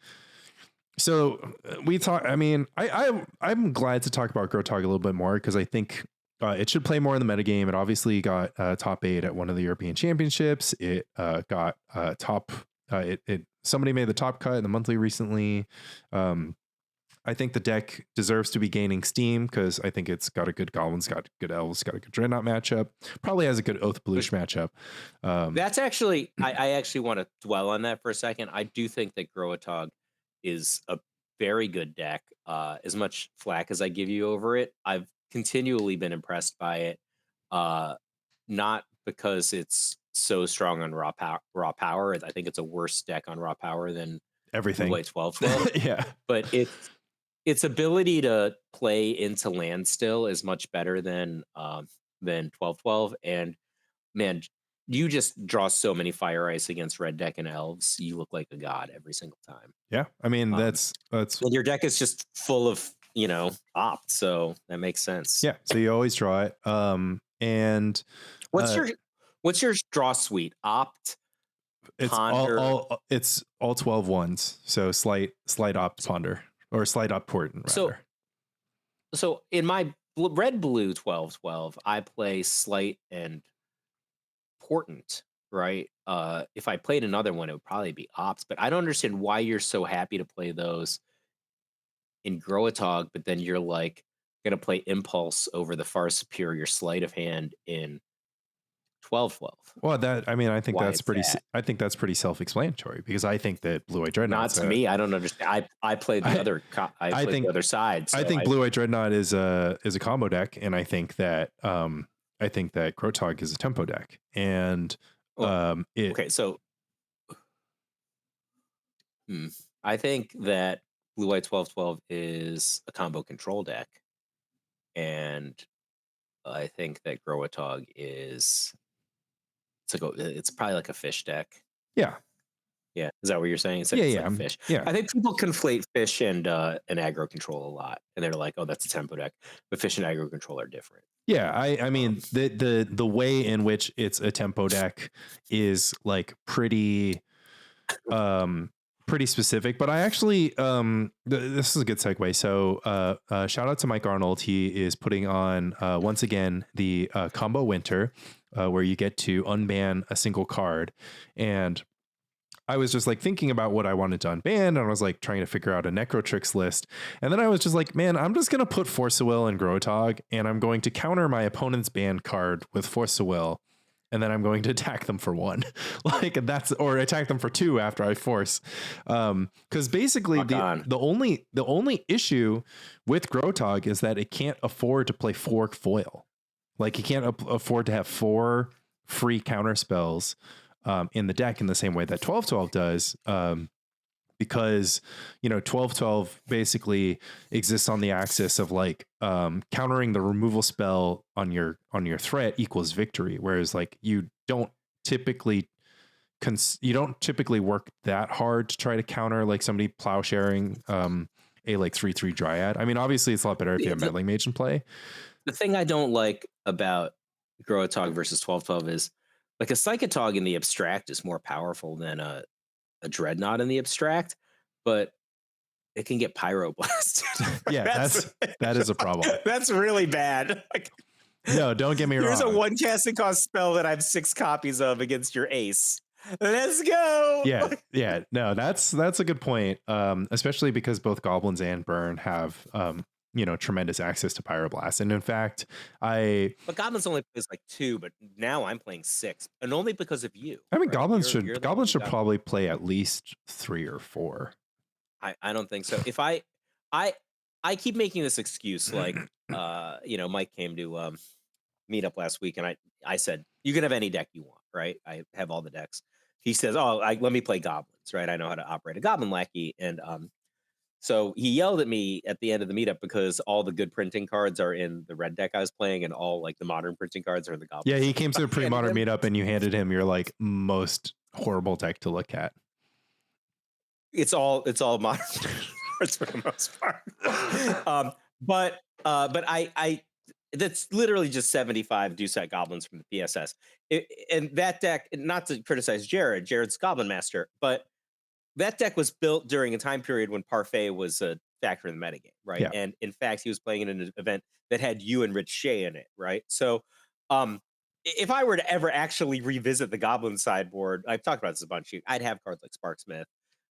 so we talk, I mean, I'm glad to talk about Grotog a little bit more because I think it should play more in the metagame. It obviously got top 8 at one of the European Championships. It got top. Somebody made the top cut in the monthly recently. I think the deck deserves to be gaining steam because I think it's got a good Goblins, got good Elves, got a good Dreadnought matchup. Probably has a good Oath Peluche matchup. That's actually, I actually want to dwell on that for a second. I do think that Grotog is a very good deck. As much flack as I give you over it, I've continually been impressed by it. Not because it's so strong on raw power. I think it's a worse deck on raw power than everything. Blue 12/12. Yeah, but its ability to play into land still is much better than 12/12. And man, you just draw so many fire ice against red deck and elves. You look like a god every single time. Yeah, I mean, that's and your deck is just full of opt, so that makes sense. Yeah, so you always draw it. And what's your draw suite? Opt, it's ponder. It's all 12 ones. So slight opt, ponder, or slight opt, portent, rather. So in my red blue 12/12, I play slight and portent, right? If I played another one, it would probably be opt. But I don't understand why you're so happy to play those in Grotog, but then you're like gonna play impulse over the far superior sleight of hand in 12/12. Well, I think that's pretty. I think that's pretty self-explanatory because I think that Blue-White Dreadnought. Not to me. I don't understand. I played the other. I think the other side. So I think Blue-White Dreadnought is a combo deck, and I think that Grotog is a tempo deck, and okay. So I think that Blue-White 12/12 is a combo control deck, and I think that Grotog is. It's probably like a fish deck. Yeah. Yeah, is that what you're saying? It's, Yeah, it's yeah, like fish. yeah. I think people conflate fish and aggro control a lot, and they're like, "Oh, that's a tempo deck," but fish and aggro control are different. Yeah, I Um, mean the way in which it's a tempo deck is like um pretty specific, but I actually this is a good segue. So shout out to Mike Arnold. He is putting on once again the combo winter where you get to unban a single card. And I was just like thinking about what I wanted to unban, and I was like trying to figure out a Necrotrix list. And then I was just like, man, I'm just going to put Force of Will and Grotog, and I'm going to counter my opponent's banned card with Force of Will. And then I'm going to attack them for 1, like that's, or attack them for 2 after I force. Cause basically the only issue with Grotog is that it can't afford to play 4 foil. Like you can't afford to have 4 free counter spells in the deck in the same way that 12-12 does, because 12-12 basically exists on the axis of like countering the removal spell on your threat equals victory, whereas like you don't typically work that hard to try to counter like somebody plowsharing a like 3/3 Dryad. I mean, obviously it's a lot better if you have Meddling Mage in play. The thing I don't like about Grotog versus 12-12 is like a Psychotog in the abstract is more powerful than a Dreadnought in the abstract, but it can get pyroblasted. Yeah, that is a problem. That's really bad. Like, no, don't get me wrong. Here's a 1 casting cost spell that I have 6 copies of against your ace. Let's go. Yeah. No, that's a good point. Especially because both Goblins and Burn have tremendous access to Pyroblast. And in fact, but Goblins only plays like 2, but now I'm playing 6, and only because of you. I mean, right? Goblins should probably play at least 3 or 4. I don't think so. If I keep making this excuse, like Mike came to meet up last week, and I said, you can have any deck you want, right? I have all the decks. He says, let me play Goblins, right? I know how to operate a Goblin Lackey. And so he yelled at me at the end of the meetup because all the good printing cards are in the red deck I was playing, and all like the modern printing cards are in the Goblin. Yeah, he came to a pre-modern meetup, and you handed him your like most horrible deck to look at. It's all modern cards for the most part. But I that's literally just 75 Dusat Goblins from the PSS. And that deck, not to criticize Jared's Goblin Master, but that deck was built during a time period when Parfait was a factor in the metagame, right? Yeah. And in fact, he was playing in an event that had you and Rich Shea in it, right? So if I were to ever actually revisit the Goblin sideboard, I've talked about this a bunch, I'd have cards like Sparksmith,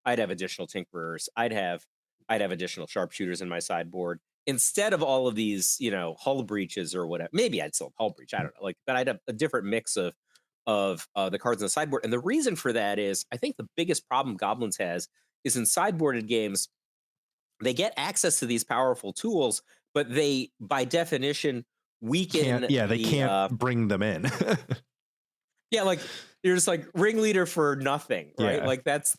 I'd have additional Tinkerers, I'd have additional Sharpshooters in my sideboard, instead of all of these, Hull Breaches or whatever. Maybe I'd still have Hull Breach, I don't know, like, but I'd have a different mix of the cards on the sideboard. And the reason for that is, I think the biggest problem Goblins has is in sideboarded games, they get access to these powerful tools, but they, by definition, weaken. They can't bring them in. Yeah, like you're just like ringleader for nothing, right? Yeah. Like that's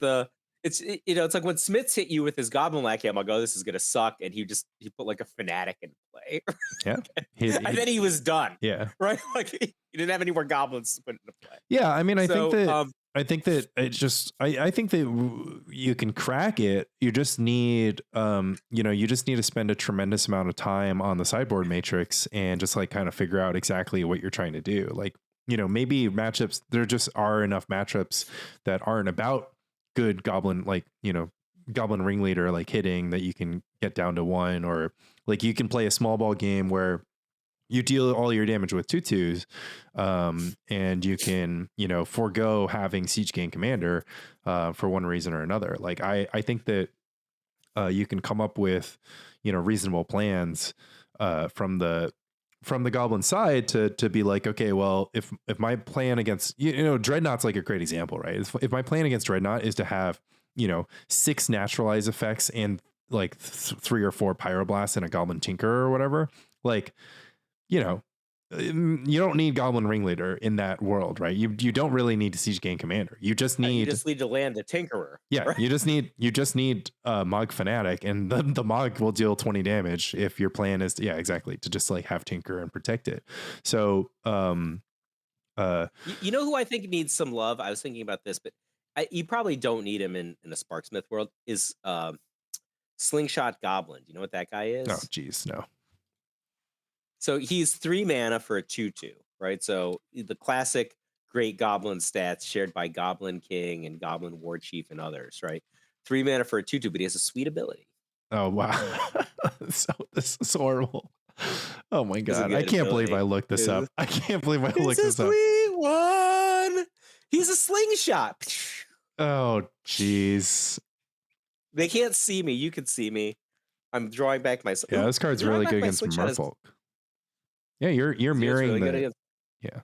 it's like when Smiths hit you with his Goblin Lackey, I'm like, oh, this is gonna suck, and he put like a Fanatic in play. Yeah, and then he was done. Yeah, right. Like he didn't have any more goblins to put into play. Yeah, I mean, I think that it just, I think that you can crack it. You just need, you just need to spend a tremendous amount of time on the sideboard matrix and just like kind of figure out exactly what you're trying to do. Like, maybe matchups, there just are enough matchups that aren't about good Goblin, like, Goblin Ringleader, like hitting, that you can get down to 1, or like you can play a small ball game where you deal all your damage with 2/2s, and you can, forego having Siege Gang Commander for one reason or another. Like I think that you can come up with, reasonable plans from the Goblin side to be like, okay, well, if my plan against, Dreadnought's like a great example, right? If my plan against Dreadnought is to have, 6 naturalize effects and like 3 or 4 Pyroblasts and a Goblin Tinker or whatever, like, you don't need Goblin Ringleader in that world, right? You don't really need to Siege Gang Commander. You just need to land the Tinkerer. Yeah, right? you just need Mog Fanatic, and the Mog will deal 20 damage if your plan is to just like have Tinker and protect it. So who I think needs some love? I was thinking about this, but you probably don't need him in a Sparksmith world, is Slingshot Goblin. Do you know what that guy is? Oh, geez, no. So he's 3 mana for a 2/2, right? So the classic great goblin stats shared by Goblin King and Goblin War Chief and others, right? 3 mana for a 2/2, but he has a sweet ability. Oh, wow. So this is horrible. Oh my God. I can't ability. believe I looked this up. I can't believe I looked this up. Sweet one. He's a slingshot. Oh, jeez. They can't see me. You can see me. I'm drawing back my. Yeah, this card's really good against Merfolk. Yeah, you're mirroring really the. Yeah.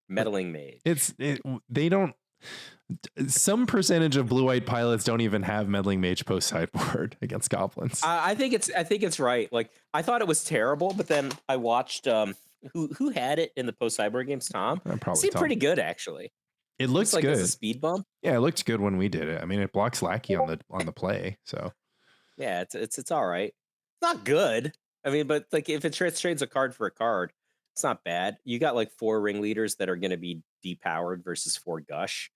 Meddling Mage. They don't. Some percentage of blue-white pilots don't even have Meddling Mage post sideboard against goblins. I think it's right. Like, I thought it was terrible, but then I watched who had it in the post sideboard games. Tom probably seemed Tom. Pretty good actually. It looks like good. As a speed bump. Yeah, it looked good when we did it. I mean, it blocks Lackey on the play. So yeah, it's all right. It's not good. I mean, but like if it trades a card for a card, it's not bad. You got like 4 ringleaders that are going to be depowered versus 4 Gush.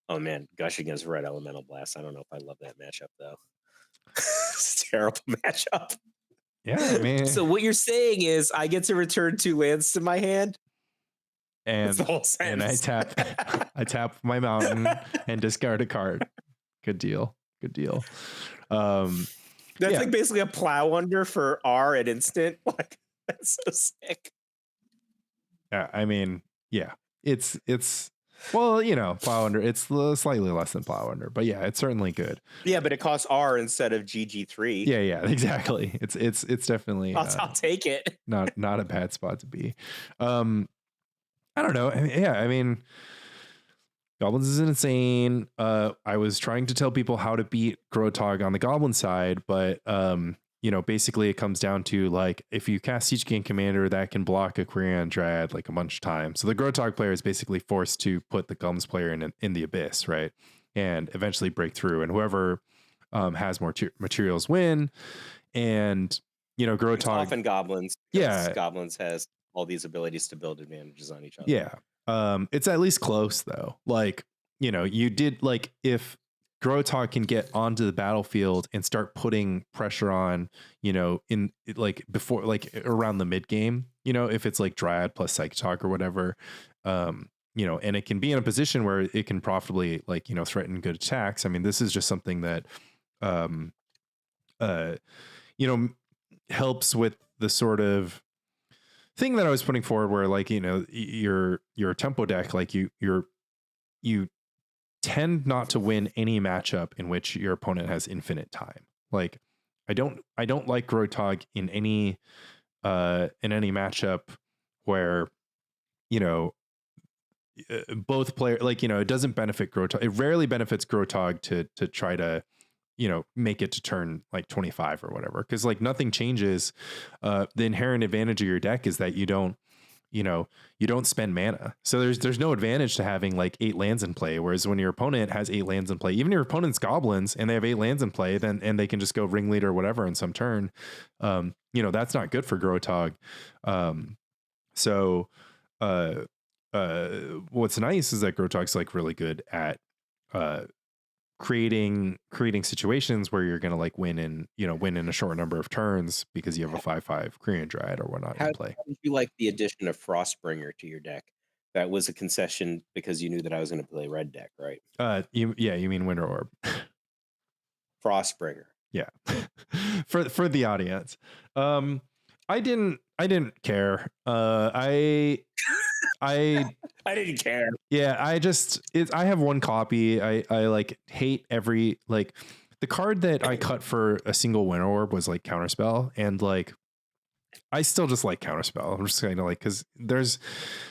Oh man, Gush against Red Elemental Blast. I don't know if I love that matchup though. It's a terrible matchup. Yeah, I mean. So what you're saying is I get to return 2 lands to my hand? And, that's the whole sentence. And I tap my mountain and discard a card. Good deal. That's like basically a plow under for R at instant. Like, that's so sick. Yeah, I mean, yeah. It's well, plow under. It's slightly less than plow under, but yeah, it's certainly good. Yeah, but it costs R instead of GG3. Yeah, exactly. It's definitely. I'll take it. not a bad spot to be. I don't know. I mean, Goblins is insane. I was trying to tell people how to beat Grotog on the Goblin side, but basically it comes down to like if you cast Siege King Commander, that can block a Quirion Dryad like a bunch of times. So the Grotog player is basically forced to put the Gums player in the abyss, right, and eventually break through. And whoever has more materials win. And Grotog it's often Goblins. Yeah, Goblins has all these abilities to build advantages on each other. Yeah. It's at least close though. Like, you did like if Grotog can get onto the battlefield and start putting pressure on, in like before, like around the mid game, if it's like Dryad plus Psychic Talk or whatever, and it can be in a position where it can profitably like, threaten good attacks. I mean, this is just something that, helps with the sort of thing that I was putting forward where like, your tempo deck, like you tend not to win any matchup in which your opponent has infinite time. Like I don't like Grotog in any matchup where, both players, like, it doesn't benefit Grotog. It rarely benefits Grotog to try to, make it to turn like 25 or whatever. Cause like nothing changes. The inherent advantage of your deck is that you don't spend mana. So there's no advantage to having like 8 lands in play. Whereas when your opponent has 8 lands in play, even your opponent's goblins and they have 8 lands in play, and they can just go ringleader or whatever in some turn. That's not good for Grotog. What's nice is that Grotog's like really good at, creating situations where you're going to like win in a short number of turns because you have a 5/5 Quirion Dryad or whatnot in play. How did you like the addition of Frostbringer to your deck? That was a concession because you knew that I was going to play red deck, right? You mean Winter Orb. Frostbringer. Yeah. for the audience. I didn't care. I didn't care. Yeah, I have one copy. I like hate every like the card that I cut for a single Winter Orb was like Counterspell, and like I still just like Counterspell. I'm just kind of like, because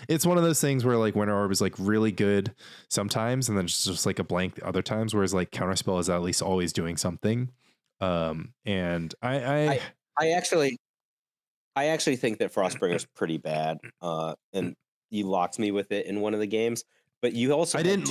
it's one of those things where like Winter Orb is like really good sometimes, and then it's just like a blank other times. Whereas like Counterspell is at least always doing something. And I actually think that Frostbringer is pretty bad. And you locked me with it in one of the games, but you also I didn't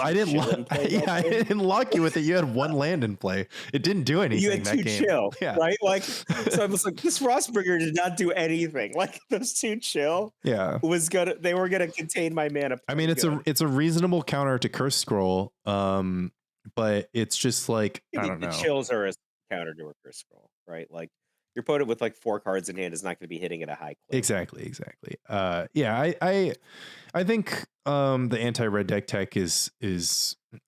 lock you with it. You had one land in play. It didn't do anything. You had that two game. chill, yeah. right? Like, so I was like, this Frostbringer did not do anything. Like those two chill, they were gonna contain my mana. I mean, it's a reasonable counter to Curse Scroll, but it's just like I don't know. The chills are a counter to a Curse Scroll, right? Like your opponent with like 4 cards in hand is not going to be hitting at a high clip. Exactly. Yeah, I think the anti-red deck tech is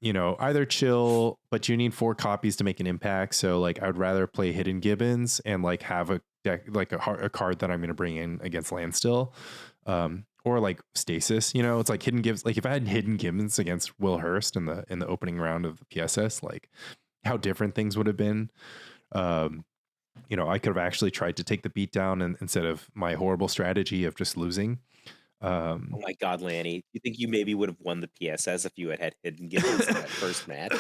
either chill, but you need 4 copies to make an impact. So like I would rather play Hidden Gibbons and like have a deck like a card that I'm going to bring in against Landstill, or like Stasis. It's like Hidden Gibbons. Like if I had Hidden Gibbons against Will Hurst in the opening round of the PSS, like how different things would have been. I could have actually tried to take the beat down instead of my horrible strategy of just losing. Oh my God, Lanny! You think you maybe would have won the PSS if you had Hidden Gibbons in that first match?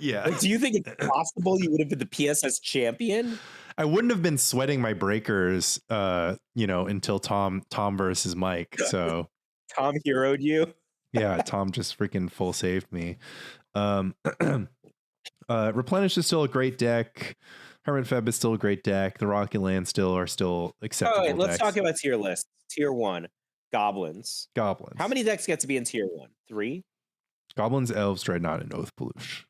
Yeah. Like, do you think it's possible you would have been the PSS champion? I wouldn't have been sweating my breakers, until Tom versus Mike. So Tom heroed you. Yeah, Tom just freaking full saved me. Replenish is still a great deck. Hermit Feb is still a great deck. The Rocky Land are still acceptable. All right, let's talk about tier lists. Tier 1, Goblins. How many decks get to be in tier 1? 3? Goblins, Elves, Dreadnought, and Oath Peluche.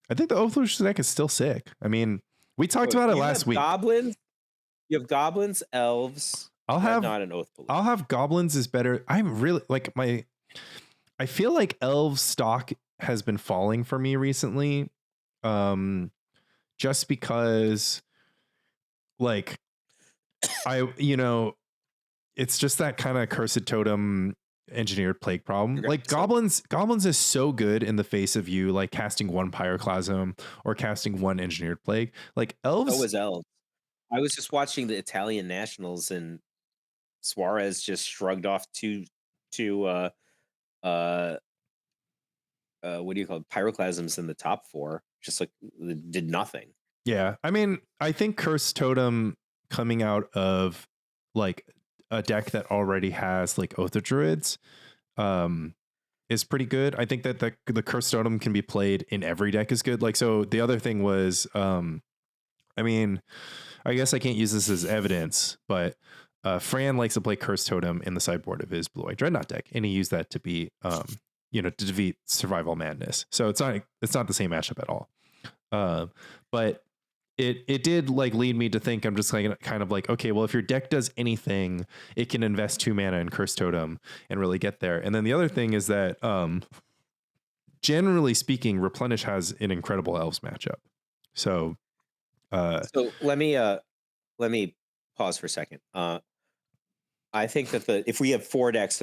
I think the Oath Peluche deck is still sick. I mean, we talked about it last week. You have Goblins, Elves, Dreadnought, and Oath Peluche. I'll have Goblins is better. I'm really like I feel like Elves stock has been falling for me recently. Just because like it's just that kind of Cursed Totem engineered plague problem. Like Goblins is so good in the face of you like casting 1 Pyroclasm or casting 1 engineered plague. Like Elves. So was Elves. I was just watching the Italian Nationals and Suarez just shrugged off two what do you call it? Pyroclasms in the top 4, just like did nothing. Yeah, I mean, I think Cursed Totem coming out of like a deck that already has like Oath of Druids is pretty good. I think that the Cursed Totem can be played in every deck is good. Like, so the other thing was, I mean, I guess I can't use this as evidence, but Fran likes to play Cursed Totem in the sideboard of his Blue-White Dreadnought deck, and he used that to be, to defeat Survival Madness. So it's not the same matchup at all. But it did like lead me to think, I'm just like kind of like, okay, well, if your deck does anything, it can invest 2 mana in Cursed Totem and really get there. And then the other thing is that generally speaking, Replenish has an incredible Elves matchup. So let me pause for a second. I think that if we have 4 decks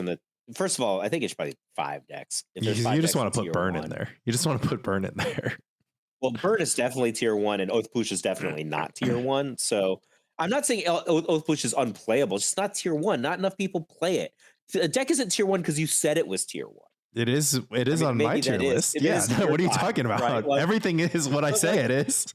first of all, I think it's probably 5 decks. You just want to put Burn in there. You just want to put Burn in there. Well, Burn is definitely tier 1, and Oath Peluche is definitely not tier 1. So I'm not saying Oath Peluche is unplayable. It's just not tier 1. Not enough people play it. A deck isn't tier 1 because you said it was tier 1. It is on my tier list. Yeah. What are you talking about? Right? Like, everything is what I say it is.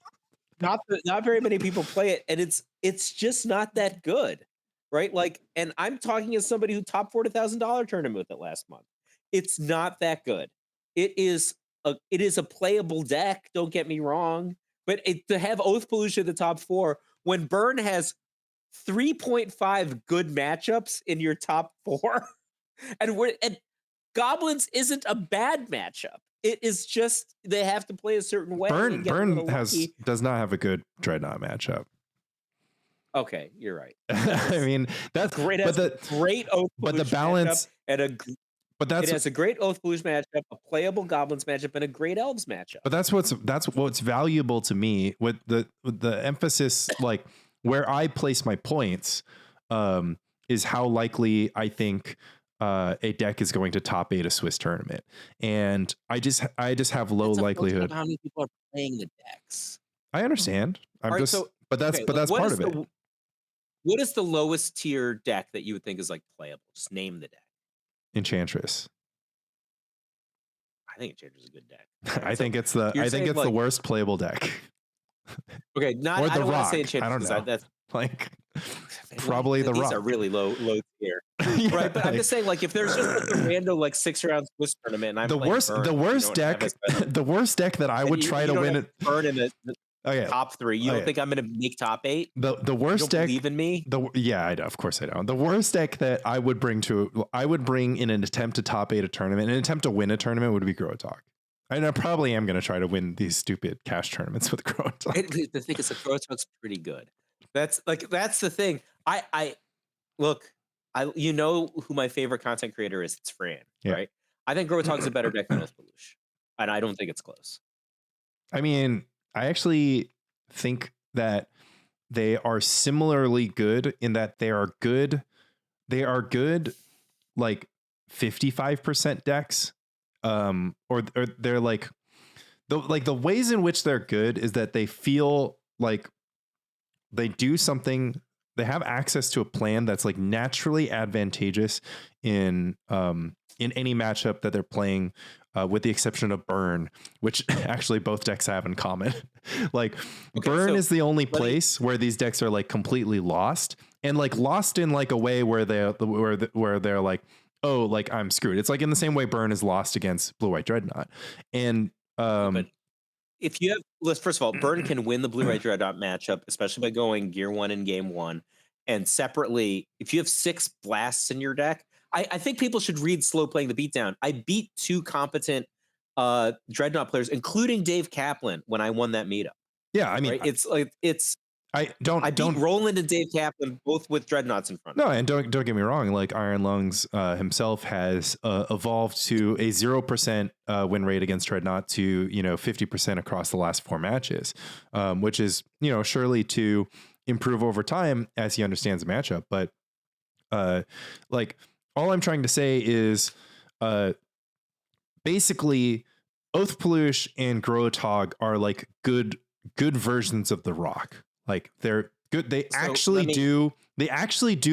Not very many people play it, and it's just not that good, right? Like, and I'm talking as somebody who top $40,000 tournament with it last month. It's not that good. It is a playable deck. Don't get me wrong, but to have Oath Peluche in the top 4 when Burn has 3.5 good matchups in your top 4, and Goblins isn't a bad matchup. It is just they have to play a certain way. Burn does not have a good Dreadnought matchup. Okay, you're right. I mean, that's great. Great Oath Peluche but the balance it has a great Oath Peluche matchup, a playable Goblins matchup, and a great Elves matchup. But that's what's valuable to me with the emphasis, like where I place my points, is how likely I think a deck is going to top 8 a Swiss tournament, and I just have low likelihood. How many people are playing the decks? I understand. But that's part of it. What is the lowest tier deck that you would think is like playable? Just name the deck. Enchantress. I think Enchantress is a good deck. I think it's the worst playable deck. Okay, not or I don't Rock. want to say Enchantress. I don't know. That's like probably the Rock. Rock. These are really low tier. Yeah, right? But I'm just saying, like, if there's just like a random like 6-round Swiss tournament, and I'm the playing worst, Burn, the and you worst don't have deck, a the worst deck that I and would you, try you to don't win have it. Burn in the Okay. top 3. You don't think I'm going to make top 8? The You worst don't deck. believe in me? Yeah, I know. Of course I don't. The worst deck that I would bring in an attempt to top 8 a tournament, an attempt to win a tournament would be Growtalk. And I probably am going to try to win these stupid cash tournaments with Growtalk. The thing is, the Growtalk's pretty good. That's the thing. I look, you know who my favorite content creator is? It's Fran, right? I think Growtalk's a better deck than Oathpolluche, and I don't think it's close. I mean, I actually think that they are similarly good in that they are good. They are good, like 55% decks. Or they're like the ways in which they're good is that they feel like they do something. They have access to a plan that's like naturally advantageous in any matchup that they're playing, with the exception of Burn, which actually both decks have in common. Like Burn is the only place where these decks are like completely lost, and like lost in like a way where they're like, oh, like I'm screwed. It's like in the same way Burn is lost against Blue White Dreadnought, and but if you have, first of all, Burn can win the Blue White Dreadnought matchup, especially by going Gear 1 in Game 1. And separately, if you have 6 blasts in your deck, I think people should read Slow Playing the Beatdown. I beat 2 competent Dreadnought players, including Dave Kaplan, when I won that meetup. Yeah, I mean, right? I beat Roland and Dave Kaplan both with Dreadnoughts in front. No, and don't get me wrong. Like Iron Lungs himself has evolved to a 0% win rate against Dreadnought to 50% across the last 4 matches, which is surely to improve over time as he understands the matchup. But like all I'm trying to say is basically Oathpolluche and Growtog are like good versions of the Rock. Like they're good. They actually do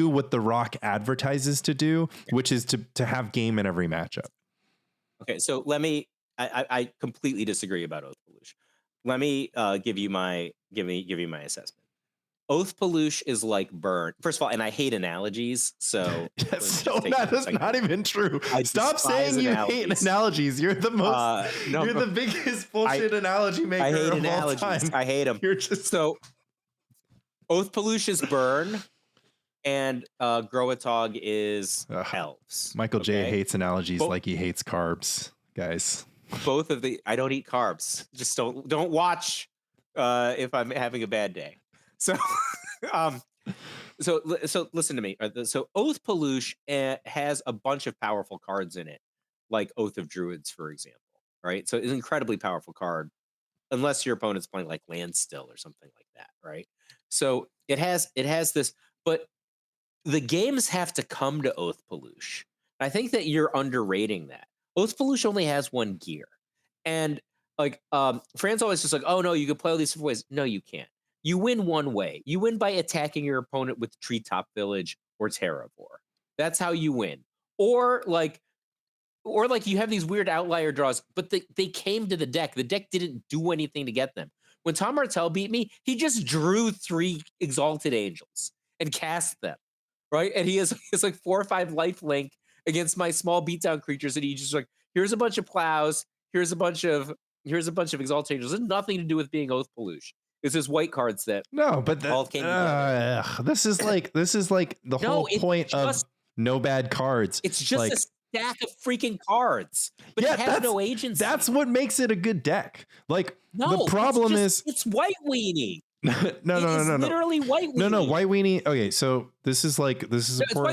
what the Rock advertises to do, which is to have game in every matchup. Okay, so I completely disagree about Oathpolluche. Let me give you my assessment. Oathpolluche is like Burn. First of all, and I hate analogies, so that's not even true. Stop saying you hate analogies. You're the most. You're the biggest bullshit analogy maker. I hate of analogies. All time. I hate them. You're just so. Oathpolluche is Burn, and Growatog is Elves. Michael J hates analogies like he hates carbs, guys. Both of the I don't eat carbs. Just don't watch if I'm having a bad day. So, so listen to me. So Oathpolluche has a bunch of powerful cards in it, like Oath of Druids, for example. Right. So it's an incredibly powerful card, unless your opponent's playing like Landstill or something like that. Right. So it has this, but the games have to come to Oathpolluche. I think that you're underrating that. Oathpolluche only has 1 gear, and like Fran's always just like, oh no, you can play all these different ways. No, you can't. You win one way. You win by attacking your opponent with Treetop Village or Terravore. That's how you win. Or like you have these weird outlier draws, but they came to the deck. The deck didn't do anything to get them. When Tom Martell beat me, he just drew 3 Exalted Angels and cast them, right? And he has like 4 or 5 lifelink against my small beatdown creatures, and he just like, here's a bunch of plows, here's a bunch of Exalted Angels. It has nothing to do with being Oathpolluche. It's just white cards that all came together. This is like the whole point of no bad cards. It's just like, a stack of freaking cards, but it has no agency. That's what makes it a good deck. Like no, the problem is it's White Weenie. No. Literally White Weenie. No, White Weenie. Okay, so this is it's White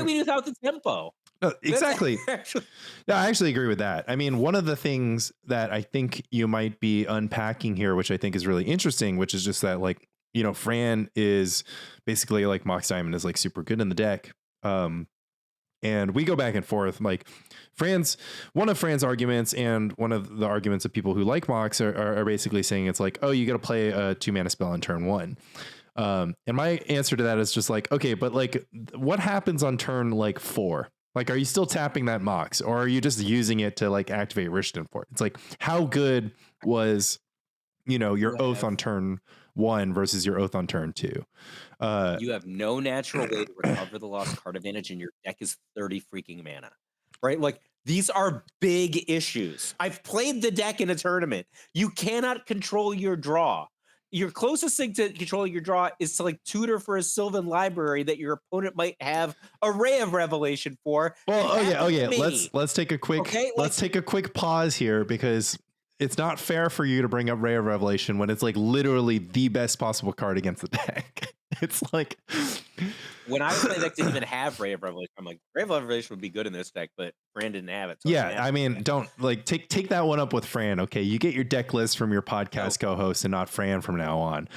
Weenie without the tempo. No, exactly. No, I actually agree with that. I mean, one of the things that I think you might be unpacking here, which I think is really interesting, which is just that like, Fran is basically like Mox Diamond is like super good in the deck. And we go back and forth. Like one of Fran's arguments and one of the arguments of people who like Mox are basically saying it's like, oh, you got to play a 2-mana spell on turn 1. And my answer to that is just like, okay, but like what happens on turn like 4? Like, are you still tapping that Mox, or are you just using it to like activate Rishdon for it? It's like, how good was, your Oath on turn 1 versus your Oath on turn 2. You have no natural way to recover the lost card advantage, and your deck is 30 freaking mana, right? Like, these are big issues. I've played the deck in a tournament. You cannot control your draw. Your closest thing to controlling your draw is to like tutor for a Sylvan library that your opponent might have a Ray of Revelation for. Well, let's take a quick let's take a quick pause here, because it's not fair for you to bring up Ray of Revelation when it's like literally the best possible card against the deck. It's like, when I play deck didn't even have Ray of Revelation, I'm like, Ray of Revelation would be good in this deck, but Fran didn't have it. So yeah, I mean, don't like take that one up with Fran. Okay, you get your deck list from your podcast co-host and not Fran from now on.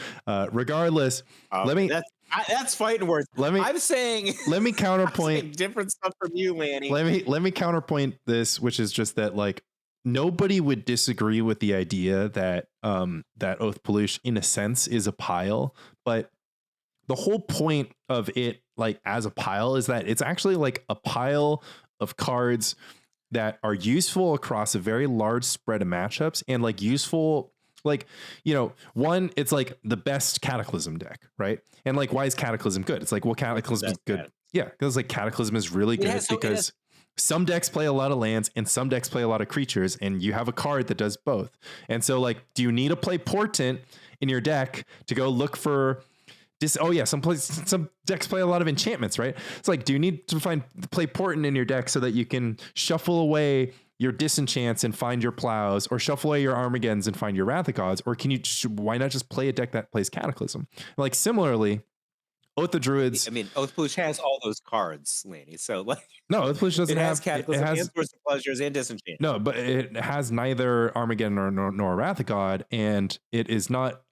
Regardless, that's fighting words. Let me counterpoint different stuff from you, Lanny. Let me counterpoint this, which is just that like nobody would disagree with the idea that that Oath Peluche in a sense is a pile, but the whole point of it, like as a pile, is that it's actually like a pile of cards that are useful across a very large spread of matchups, and like useful, like, you know, one, it's like the best Cataclysm deck, right? And like, why is Cataclysm good? It's like, well, Cataclysm is good. Yeah, because like Cataclysm is really good because some decks play a lot of lands and some decks play a lot of creatures, and you have a card that does both. And so like, do you need to play Portent in your deck to go look for some decks play a lot of enchantments, right? It's like, do you need to play Portent in your deck so that you can shuffle away your Disenchants and find your Plows, or shuffle away your Armageddons and find your Wrath of Gods? Or why not just play a deck that plays Cataclysm? Like similarly, Oath of Druids. I mean, Oath Peluche has all those cards, Lanny. So like, no, Oath Peluche doesn't have Cataclysm, it has Source of Pleasures and Disenchant. No, but it has neither Armageddon nor Wrath of God, and it is not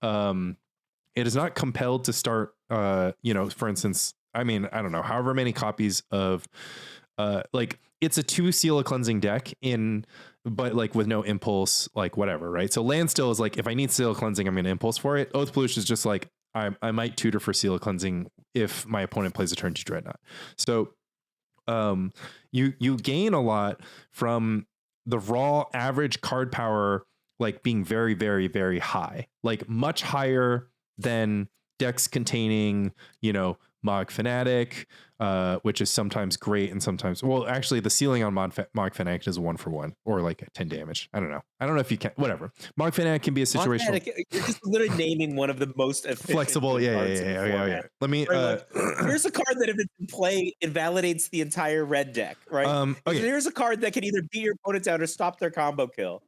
compelled to start, for instance, I mean, I don't know, however many copies of, like, it's a 2 Seal of Cleansing deck but like with no impulse, like whatever, right? So land still is like, if I need Seal of Cleansing, I'm going to impulse for it. Oath Peluche is just like, I might tutor for Seal of Cleansing if my opponent plays a turn 2 Dreadnought. So, you gain a lot from the raw average card power, like being very, very, very high, like much higher than decks containing, Mog Fanatic, which is sometimes great and sometimes, well, actually the ceiling on Mog Fanatic is a 1-for-1 or like 10 damage. I don't know if you can, whatever. Mog Fanatic can be a situation. You're just literally naming one of the most flexible. Yeah. Let me, here's a card that if it's in play, invalidates the entire red deck, right? Okay. Here's a card that can either beat your opponent down or stop their combo kill.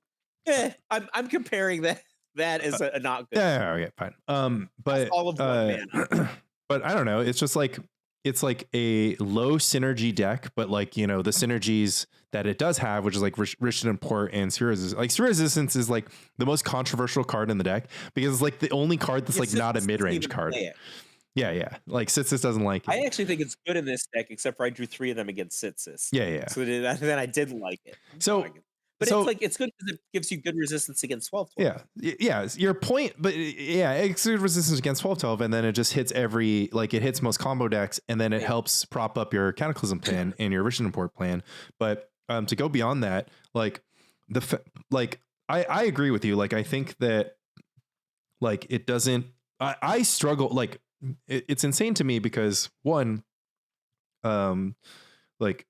I'm comparing that is a not good. Yeah, okay, fine. But all of one mana. But I don't know. It's just like, it's like a low synergy deck, but like, the synergies that it does have, which is like Rich and Port and Sphere Resistance. Like Sphere Resistance is like the most controversial card in the deck because it's like the only card that's like not a mid-range card. Yeah. Like Sitsis doesn't like it. I actually think it's good in this deck, except for I drew 3 of them against Sitsis. Yeah. So then I didn't like it. But it's good because it gives you good resistance against 12/12. Yeah. Your point, but it's good resistance against 12/12, and then it just hits it hits most combo decks, and then it helps prop up your Cataclysm plan and your Rich and Import plan. But to go beyond that, like I agree with you. Like I think that like it doesn't. I struggle. Like it's insane to me because one, like.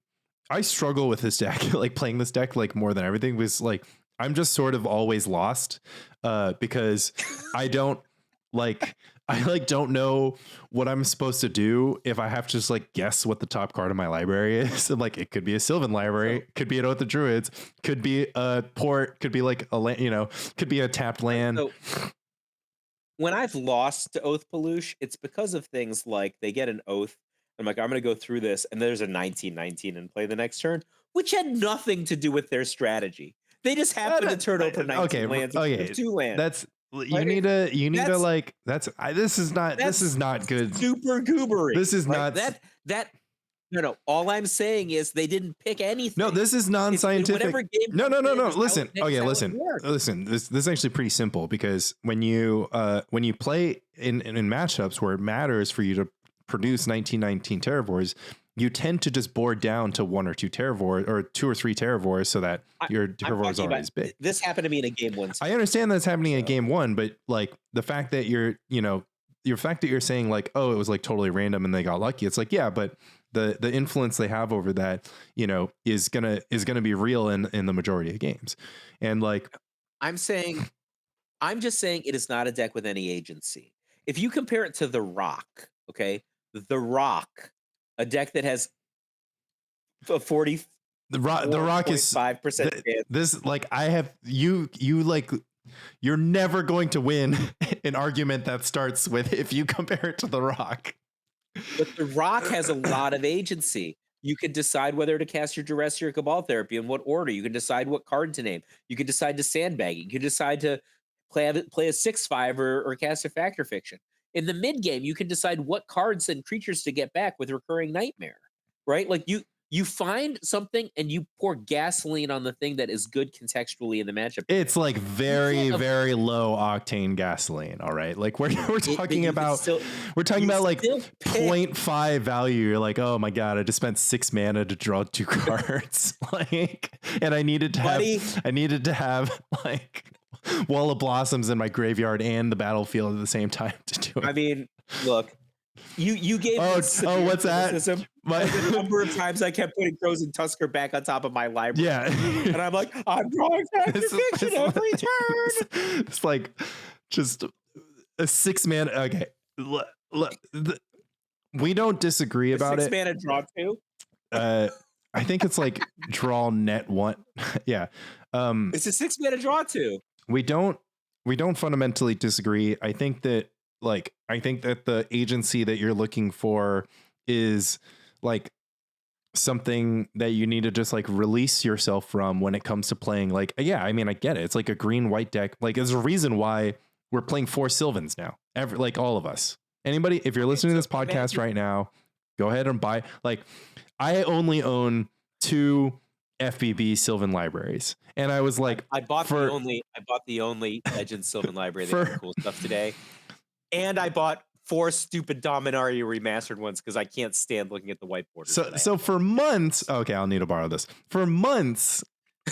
I struggle with this deck, like playing this deck, like more than everything was like, I'm just sort of always lost because I don't know what I'm supposed to do if I have to just like guess what the top card of my library is. And like, it could be a Sylvan library, could be an Oath of Druids, could be a port, could be like a land, could be a tapped land. So when I've lost to Oath Peluche, it's because of things like they get an oath. I'm like, I'm going to go through this, and there's a 19/19 and play the next turn, which had nothing to do with their strategy. They just happened to turn over 19 lands. Okay, 2 lands. That's you need to like. This is not good. Super goobery. This is not that. No. All I'm saying is they didn't pick anything. No, this is non-scientific. No. Listen. Listen. This is actually pretty simple because when you play in matchups where it matters for you to produce 19/19 Terravores, you tend to just board down to 1 or 2 Terravores or 2 or 3 Terravores so that your Terravore is already big. This happened to me in a game once. I understand that's happening in game 1, but like the fact that you're saying like, oh, it was like totally random and they got lucky. It's like, yeah, but the influence they have over that, is gonna be real in the majority of games. And like, I'm just saying it is not a deck with any agency. If you compare it to the Rock, okay, the Rock, a deck that has a 40. The Rock is 5%. This like I have you like. You're never going to win an argument that starts with if you compare it to the Rock. But the Rock has a lot of agency. You can decide whether to cast your Duress or your Cabal Therapy in what order. You can decide what card to name. You can decide to sandbag it. You can decide to play a 6/5 or cast a Factor Fiction. In the mid game, you can decide what cards and creatures to get back with Recurring Nightmare, right? Like you find something and you pour gasoline on the thing that is good contextually in the matchup. It's like very, very low octane gasoline. All right. Like we're talking about like 0.5 value. You're like, oh my God, I just spent 6 mana to draw 2 cards. Like, and I needed to have like Wall of Blossoms in my graveyard and the battlefield at the same time to do it. I mean, look. You gave what's that? The number of times I kept putting Frozen Tusker back on top of my library. Yeah. And I'm like, I'm drawing Factor Fiction every turn. It's like just a 6 mana. Okay. We don't disagree about 6 mana draw 2? I think it's like draw net 1. Yeah. It's a 6 mana draw 2. We don't fundamentally disagree. I think that the agency that you're looking for is like something that you need to just like release yourself from when it comes to playing. Like, yeah, I mean, I get it. It's like a green white deck. Like, there's a reason why we're playing 4 Sylvans now. Like all of us. Anybody, if you're listening to this podcast right now, go ahead and buy. Like, I only own 2 FBB Sylvan libraries, and I was like, I bought the only Legend Sylvan library that had cool stuff today. And I bought 4 stupid Dominaria remastered ones because I can't stand looking at the whiteboard. So for months, okay, I'll need to borrow this. For months,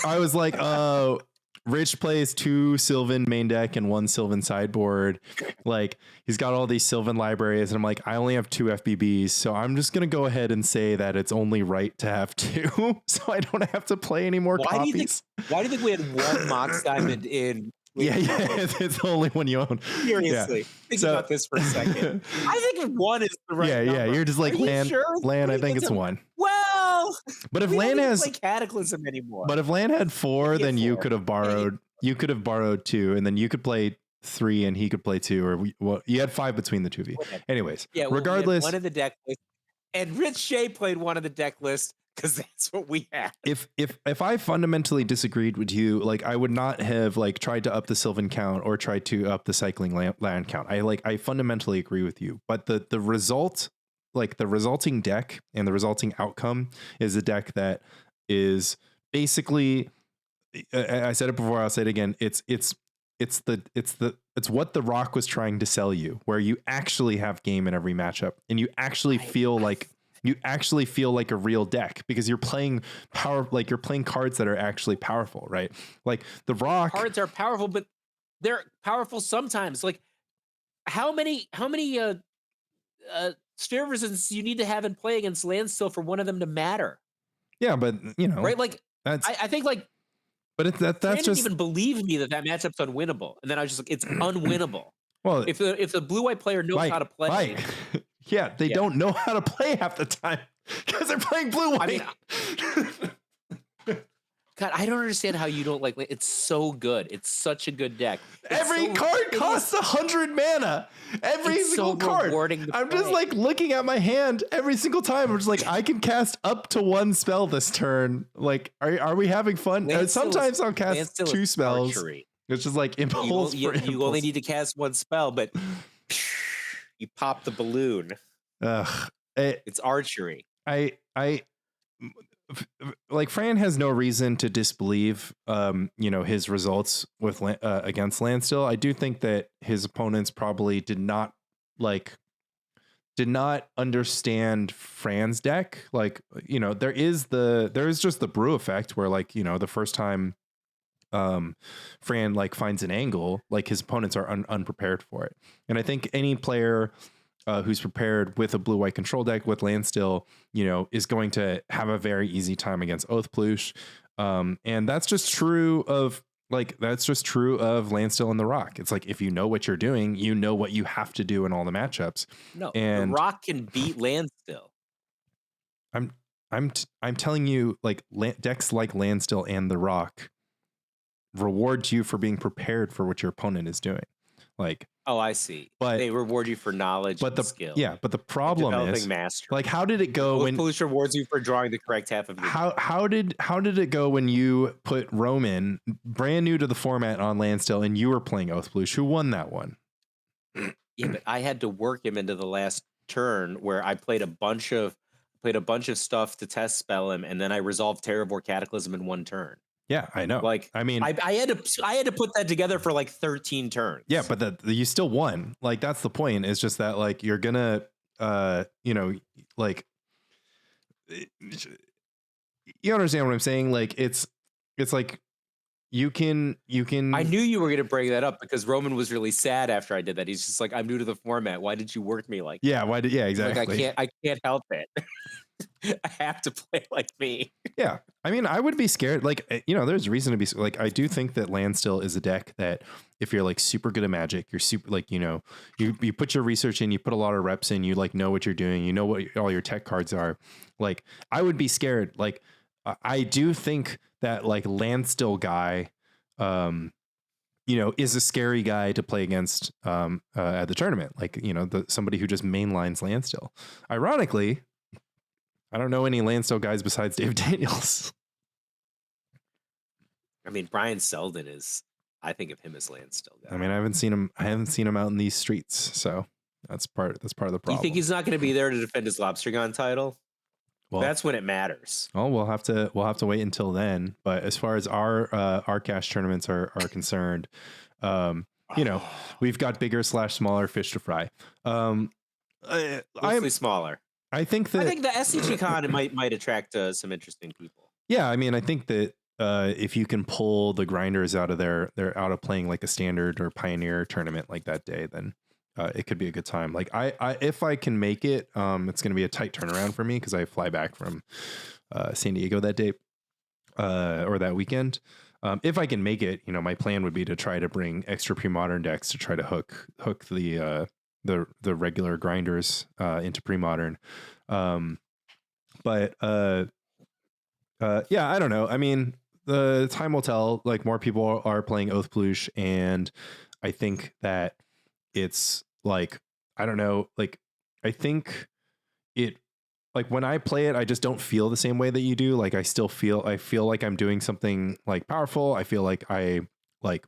I was like, oh, Rich plays 2 Sylvan main deck and 1 Sylvan sideboard. Like, he's got all these Sylvan libraries, and I'm like, I only have 2 FBBs, so I'm just gonna go ahead and say that it's only right to have 2, so I don't have to play any more copies. Why do you think we had 1 Mox Diamond in? Yeah, it's the only one you own. Seriously, think about this for a second. I think 1 is the right number. Yeah, you're just like, Lan, I think it's 1. Well, but if Lan has like Cataclysm anymore. But if Lan had 4, then you could have borrowed. You could have borrowed 2, and then you could play 3, and he could play 2, or you had 5 between the 2 of you. Anyways, regardless, one of the deck list, and Rich Shea played one of the deck list. Because that's what we have. If I fundamentally disagreed with you, like I would not have like tried to up the Sylvan count or tried to up the cycling land count. I fundamentally agree with you, but the result, like the resulting deck and the resulting outcome, is a deck that is basically. I said it before. I'll say it again. It's what the Rock was trying to sell you, where you actually have game in every matchup, and you actually feel like. You actually feel like a real deck because you're playing you're playing cards that are actually powerful, right? Like the Rock cards are powerful, but they're powerful sometimes. Like how many Sphere Resistance you need to have in play against Landstill for one of them to matter? Yeah, but right? Like I think like, but that's didn't just even believe me that matchup's unwinnable, and then I was just like, it's unwinnable. Well, if the blue-white player knows how to play. Yeah, they don't know how to play half the time because they're playing blue-white. God, I don't understand how you don't like it. It's so good. It's such a good deck. Every card costs 100 mana. Every single card. I'm just like looking at my hand every single time. I'm just like, I can cast up to 1 spell this turn. Like, are we having fun? Sometimes I'll cast 2 spells. Archery. It's just like impulse. You only need to cast 1 spell, but you pop the balloon. It's archery. Like Fran has no reason to disbelieve, his results with against Landstill. I do think that his opponents probably did not like did not understand Fran's deck. Like, you know, there is just the brew effect where, like, you know, the first time Fran like finds an angle, like his opponents are unprepared for it. And I think any player who's prepared with a blue-white control deck with Landstill, you know, is going to have a very easy time against Oath Ploosh. And that's just true of Landstill and the Rock. It's like, if you know what you're doing, you know what you have to do in all the matchups. No, and the Rock can beat Landstill. I'm telling you, like, decks like Landstill and the Rock reward you for being prepared for what your opponent is doing. Like, oh, I see. But they reward you for knowledge and skill. Yeah, but the problem is, mastery. Like, how did it go when Ploosh rewards you for drawing the correct half of your how did it go when you put Roman, brand new to the format, on Landstill and you were playing Oath Ploosh? Who won that one? Yeah, but I had to work him into the last turn where I played a bunch of stuff to test spell him, and then I resolved Terravore Cataclysm in one turn. Yeah, I know. Like, I mean, I had to put that together for like 13 turns. Yeah, but you still won. Like, that's the point. It's just that, like, you're gonna, you know, like, you understand what I'm saying? Like, it's like you can. I knew you were gonna bring that up because Roman was really sad after I did that. He's just like, I'm new to the format. Why did you work me like? Yeah, why did? Yeah, exactly. Like, I can't help it. I have to play like me. Yeah. I mean, I would be scared. Like, you know, there's reason to be like, I do think that Landstill is a deck that if you're like super good at Magic, you're super, like, you know, you put your research in, you put a lot of reps in, you like know what you're doing, you know what all your tech cards are. Like, I would be scared. Like, I do think that, like, Landstill guy, you know, is a scary guy to play against at the tournament. Like, you know, somebody who just mainlines Landstill. Ironically, I don't know any Landstill guys besides Dave Daniels. I mean, Brian Selden is. I think of him as Landstill guy. I mean, I haven't seen him out in these streets, so that's part of the problem. Do you think he's not going to be there to defend his Lobstergon title? Well, that's when it matters. Well, we'll have to wait until then. But as far as our cash tournaments are concerned, you know, we've got bigger / smaller fish to fry. Mostly smaller. I think the SCG Con might attract some interesting people. Yeah, I mean, I think that if you can pull the grinders out of they're out of playing like a standard or pioneer tournament like that day, then it could be a good time. Like, I if I can make it, it's going to be a tight turnaround for me because I fly back from San Diego that day or that weekend. If I can make it, you know, my plan would be to try to bring extra pre-modern decks to try to hook the regular grinders into pre-modern. But yeah, I don't know. I mean, the time will tell. Like, more people are playing Oath Ploosh, and I think that it's like, I don't know, like, I think it, like, when I play it, I just don't feel the same way that you do. Like, I feel like I'm doing something like powerful. I feel like I like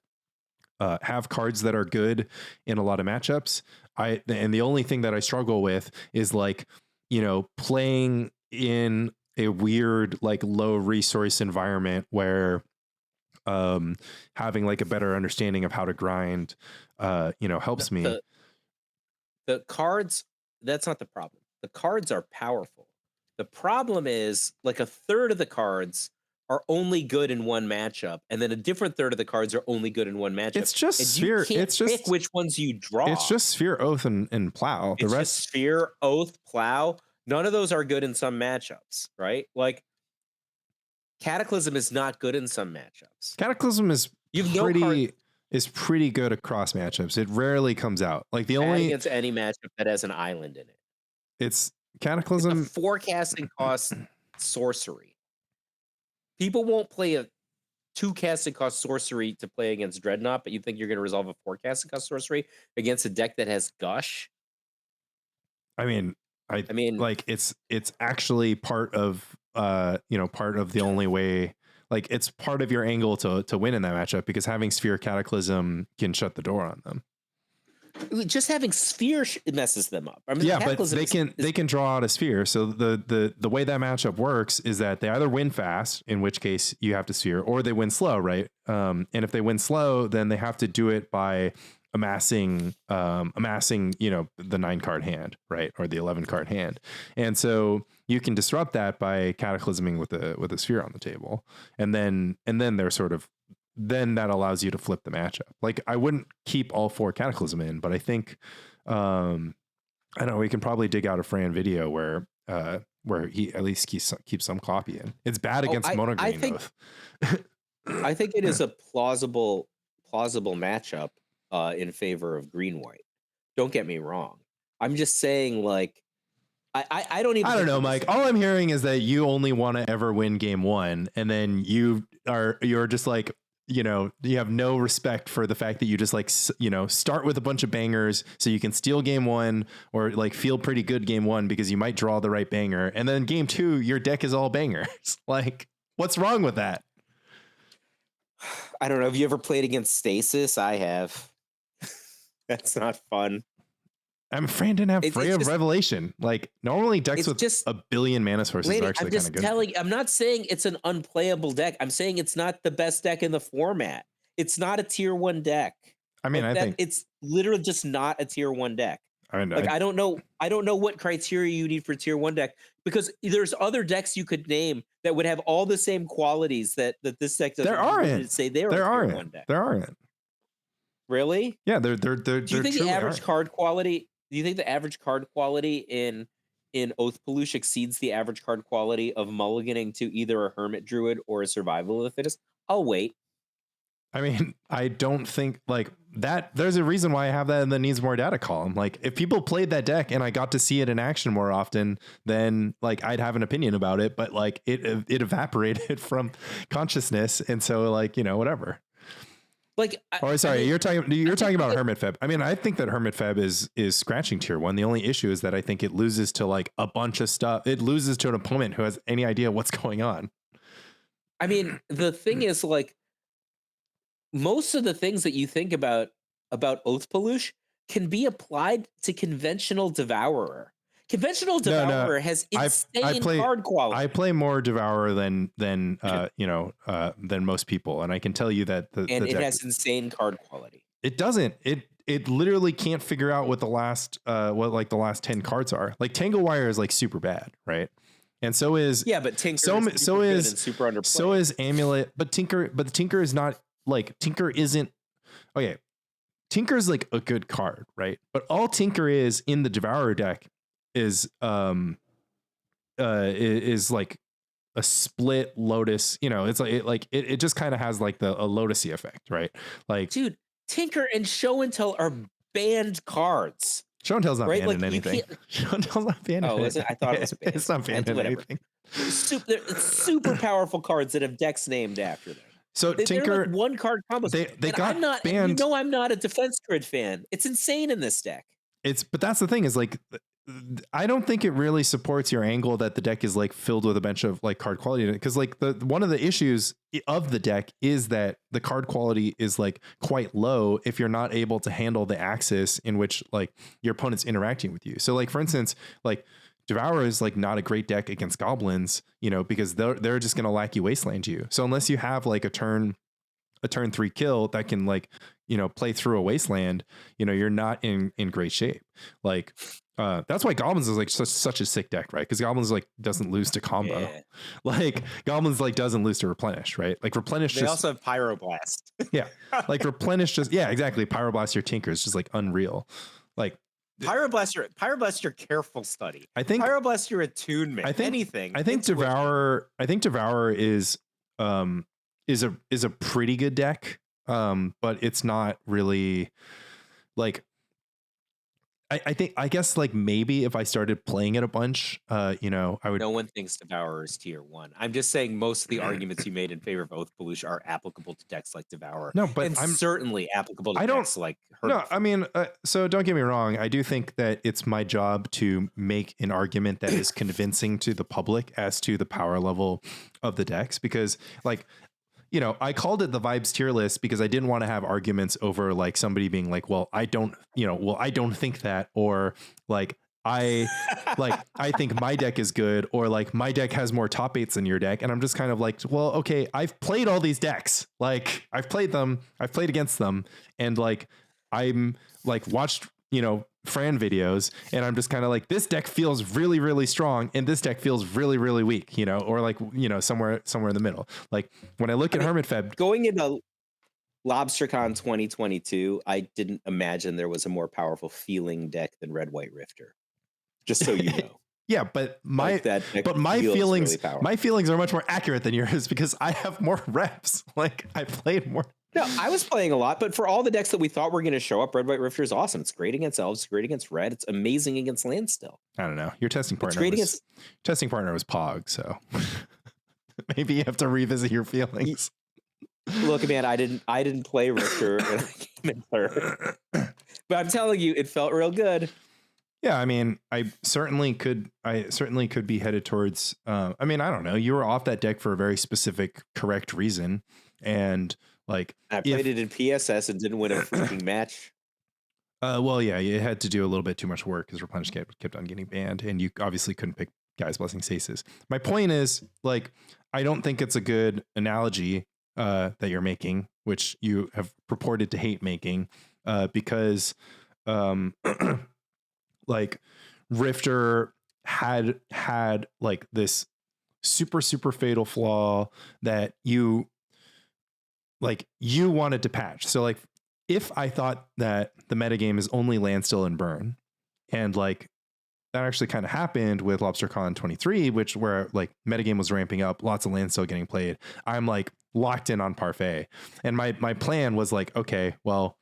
have cards that are good in a lot of matchups. And the only thing that I struggle with is, like, you know, playing in a weird, like, low resource environment where having like a better understanding of how to grind, you know, helps me. The cards, that's not the problem. The cards are powerful. The problem is, like, a third of the cards are only good in one matchup, and then a different third of the cards are only good in one matchup. It's just Sphere. It's just pick which ones you draw. It's just Sphere, Oath, and Plow. The rest, just Sphere, Oath, Plow. None of those are good in some matchups, right? Like, Cataclysm is not good in some matchups. Cataclysm is pretty good across matchups. It rarely comes out. Like, the only against any matchup that has an island in it. It's Cataclysm. It's a forecasting cost sorcery. People won't play a 2 casting cost sorcery to play against Dreadnought, but you think you're going to resolve a 4 casting cost sorcery against a deck that has Gush? I mean, like, it's actually part of you know, part of the only way. Like, it's part of your angle to win in that matchup, because having Sphere Cataclysm can shut the door on them. Just having Sphere messes them up. I mean, yeah, but they can draw out a Sphere. So the way that matchup works is that they either win fast, in which case you have to Sphere, or they win slow, right? And if they win slow, then they have to do it by amassing, you know, the 9 card hand, right, or the 11 card hand, and so you can disrupt that by cataclysming with a sphere on the table, and then they're sort of then that allows you to flip the matchup. Like I wouldn't keep all 4 cataclysm in, but I think I don't know, we can probably dig out a Fran video where he at least keeps some copy in. It's bad against mono green though. I think it is a plausible matchup in favor of green white. Don't get me wrong. I'm just saying, like, I don't even know, Mike. All I'm hearing is that you only want to ever win game 1, and then you're just like, you know, you have no respect for the fact that you just like, you know, start with a bunch of bangers so you can steal game 1 or like feel pretty good game 1 because you might draw the right banger. And then game 2, your deck is all bangers. Like, what's wrong with that? I don't know. Have you ever played against Stasis? I have. That's not fun. I'm afraid didn't have Freya of Revelation. Like normally decks with just a billion mana sources are actually kind of good. I'm not saying it's an unplayable deck. I'm saying it's not the best deck in the format. It's not a tier 1 deck. I mean, I think it's literally just not a tier 1 deck. I mean, like I don't know what criteria you need for a tier 1 deck, because there's other decks you could name that would have all the same qualities that this deck doesn't. There aren't. Say there aren't. There aren't. Really? Yeah, they're. Do you think the average card quality? Do you think the average card quality in Oath Peluche exceeds the average card quality of mulliganing to either a Hermit Druid or a Survival of the Fittest? I'll wait. I mean, I don't think like that. There's a reason why I have that in the needs more data column. Like if people played that deck and I got to see it in action more often, then like I'd have an opinion about it. But like it evaporated from consciousness, and so like, you know, whatever. Like, you're talking about Hermit Feb. I mean, I think that Hermit Feb is scratching tier 1. The only issue is that I think it loses to like a bunch of stuff. It loses to an opponent who has any idea what's going on. I mean, the thing is, like, most of the things that you think about Oath Peluche can be applied to conventional Devourer. Conventional Devourer has insane card quality. I play more Devourer than most people, and I can tell you that the deck has insane card quality. It doesn't. It literally can't figure out what the last 10 cards are. Like Tangle Wire is like super bad, right? And so is but Tinker is super underplayed. So is Amulet, but Tinker is not like Tinker isn't okay. Tinker is like a good card, right? But all Tinker is in the Devourer deck is like a split Lotus, you know, it's like it just kind of has like a Lotusy effect, right? Like, dude, Tinker and Show and Tell are banned cards. Show and Tell's not banned in anything. Show and Tell's not banned. Oh, is it? I thought it was banned. It's not banned in anything. It's super powerful cards that have decks named after them. So Tinker, like one card combos. They got banned. You know, I'm not a Defense Grid fan. It's insane in this deck. But that's the thing is like, I don't think it really supports your angle that the deck is like filled with a bunch of like card quality in it, because like one of the issues of the deck is that the card quality is like quite low if you're not able to handle the axis in which like your opponent's interacting with you. So like for instance, like Devourer is like not a great deck against goblins, you know, because they're just gonna lackey wasteland you. So unless you have like a turn 3 kill that can like, you know, play through a wasteland, you know, you're not in great shape. Like that's why Goblins is like such a sick deck, right? Because Goblins like doesn't lose to combo. Yeah. Like Goblins like doesn't lose to Replenish, right? Like Replenish. They also have Pyroblast. Yeah, like Replenish exactly. Pyroblast your Tinker is just like unreal. Like Pyroblast your careful study. I think Pyroblast your attunement. I think Devourer is a pretty good deck, but it's not really like. I guess like maybe if I started playing it a bunch, you know, I would. No one thinks Devourer is tier 1. I'm just saying most of the arguments you made in favor of Oath Peluche are applicable to decks like Devourer. No, but I'm certainly applicable to decks like her. No, I mean, so don't get me wrong. I do think that it's my job to make an argument that is convincing to the public as to the power level of the decks, because like, you know, I called it the vibes tier list because I didn't want to have arguments over like somebody being like, well, I don't think that, or like I think my deck is good, or like my deck has more top 8s than your deck. And I'm just kind of like, well, okay, I've played all these decks. Like I've played against them. And like, I'm like watched, Fran videos, and I'm just kind of like, this deck feels really, really strong, and this deck feels really, really weak, or like, somewhere in the middle. Like when I look at Hermit Feb going into LobsterCon 2022, I didn't imagine there was a more powerful feeling deck than Red White Rifter. Just so you know. Yeah, but my feelings are much more accurate than yours because I have more reps. Like I played more. No, I was playing a lot, but for all the decks that we thought were going to show up, Red White Rifter is awesome. It's great against elves, it's great against red, it's amazing against land still. I don't know. Your testing partner was Pog, so maybe you have to revisit your feelings. Look, man, I didn't play Rifter when I came in third. But I'm telling you, it felt real good. Yeah, I mean, I certainly could be headed towards I don't know. You were off that deck for a very specific, correct reason. And like I played it in PSS and didn't win a freaking match. Well, yeah, you had to do a little bit too much work because Replenish kept on getting banned, and you obviously couldn't pick Guy's Blessing Stasis. My point is, like, I don't think it's a good analogy that you're making, which you have purported to hate making, because like Rifter had like this super, super fatal flaw that you wanted to patch. So like if I thought that the metagame is only land, still, and burn, and like that actually kind of happened with LobsterCon 23, where like metagame was ramping up, lots of land still getting played, I'm like locked in on Parfait. And my plan was like, okay, well,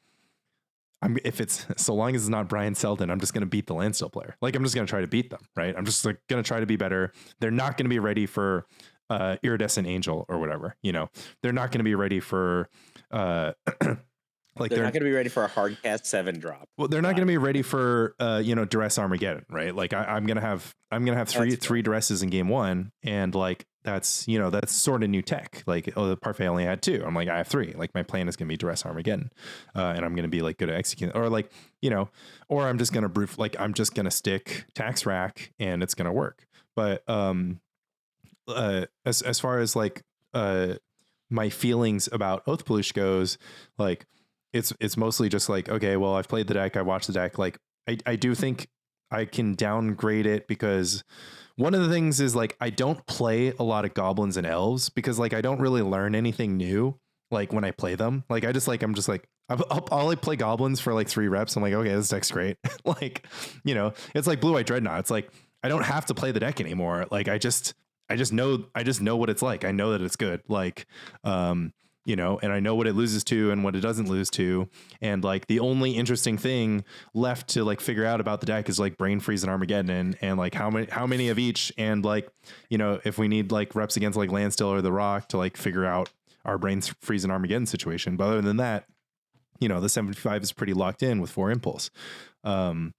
if it's so long as it's not Brian Selden, I'm just going to beat the land still player. Like I'm just going to try to beat them. Right. I'm just like going to try to be better. They're not going to be ready for Iridescent Angel or whatever, they're not going to be ready for like they're not going to be ready for a hard cast 7 drop. Well, they're not going to be ready for Duress Armageddon, right? Like I'm gonna have three Duresses in game 1, and like that's sort of new tech. Like the Parfait only had 2. I'm like, I have 3. Like my plan is gonna be Duress Armageddon, and I'm gonna be like good at executing, or like or I'm just gonna I'm just gonna stick Tax Rack and it's gonna work. But as far as like my feelings about Oath Pollution goes, like it's mostly just like, okay, well, I've played the deck, I watched the deck, like I do think I can downgrade it, because one of the things is like I don't play a lot of goblins and elves because like I don't really learn anything new like when I play them. Like I'm just like I'll like play goblins for like 3 reps. I'm like, okay, this deck's great. Like it's like Blue White Dreadnought. It's like I don't have to play the deck anymore. Like I just know what it's like. I know that it's good. Like and I know what it loses to and what it doesn't lose to. And like the only interesting thing left to like figure out about the deck is like Brain Freeze and Armageddon, and like how many of each, and like if we need like reps against like Landstill or the Rock to like figure out our Brain Freeze and Armageddon situation. But other than that, the 75 is pretty locked in with 4 Impulse. Oath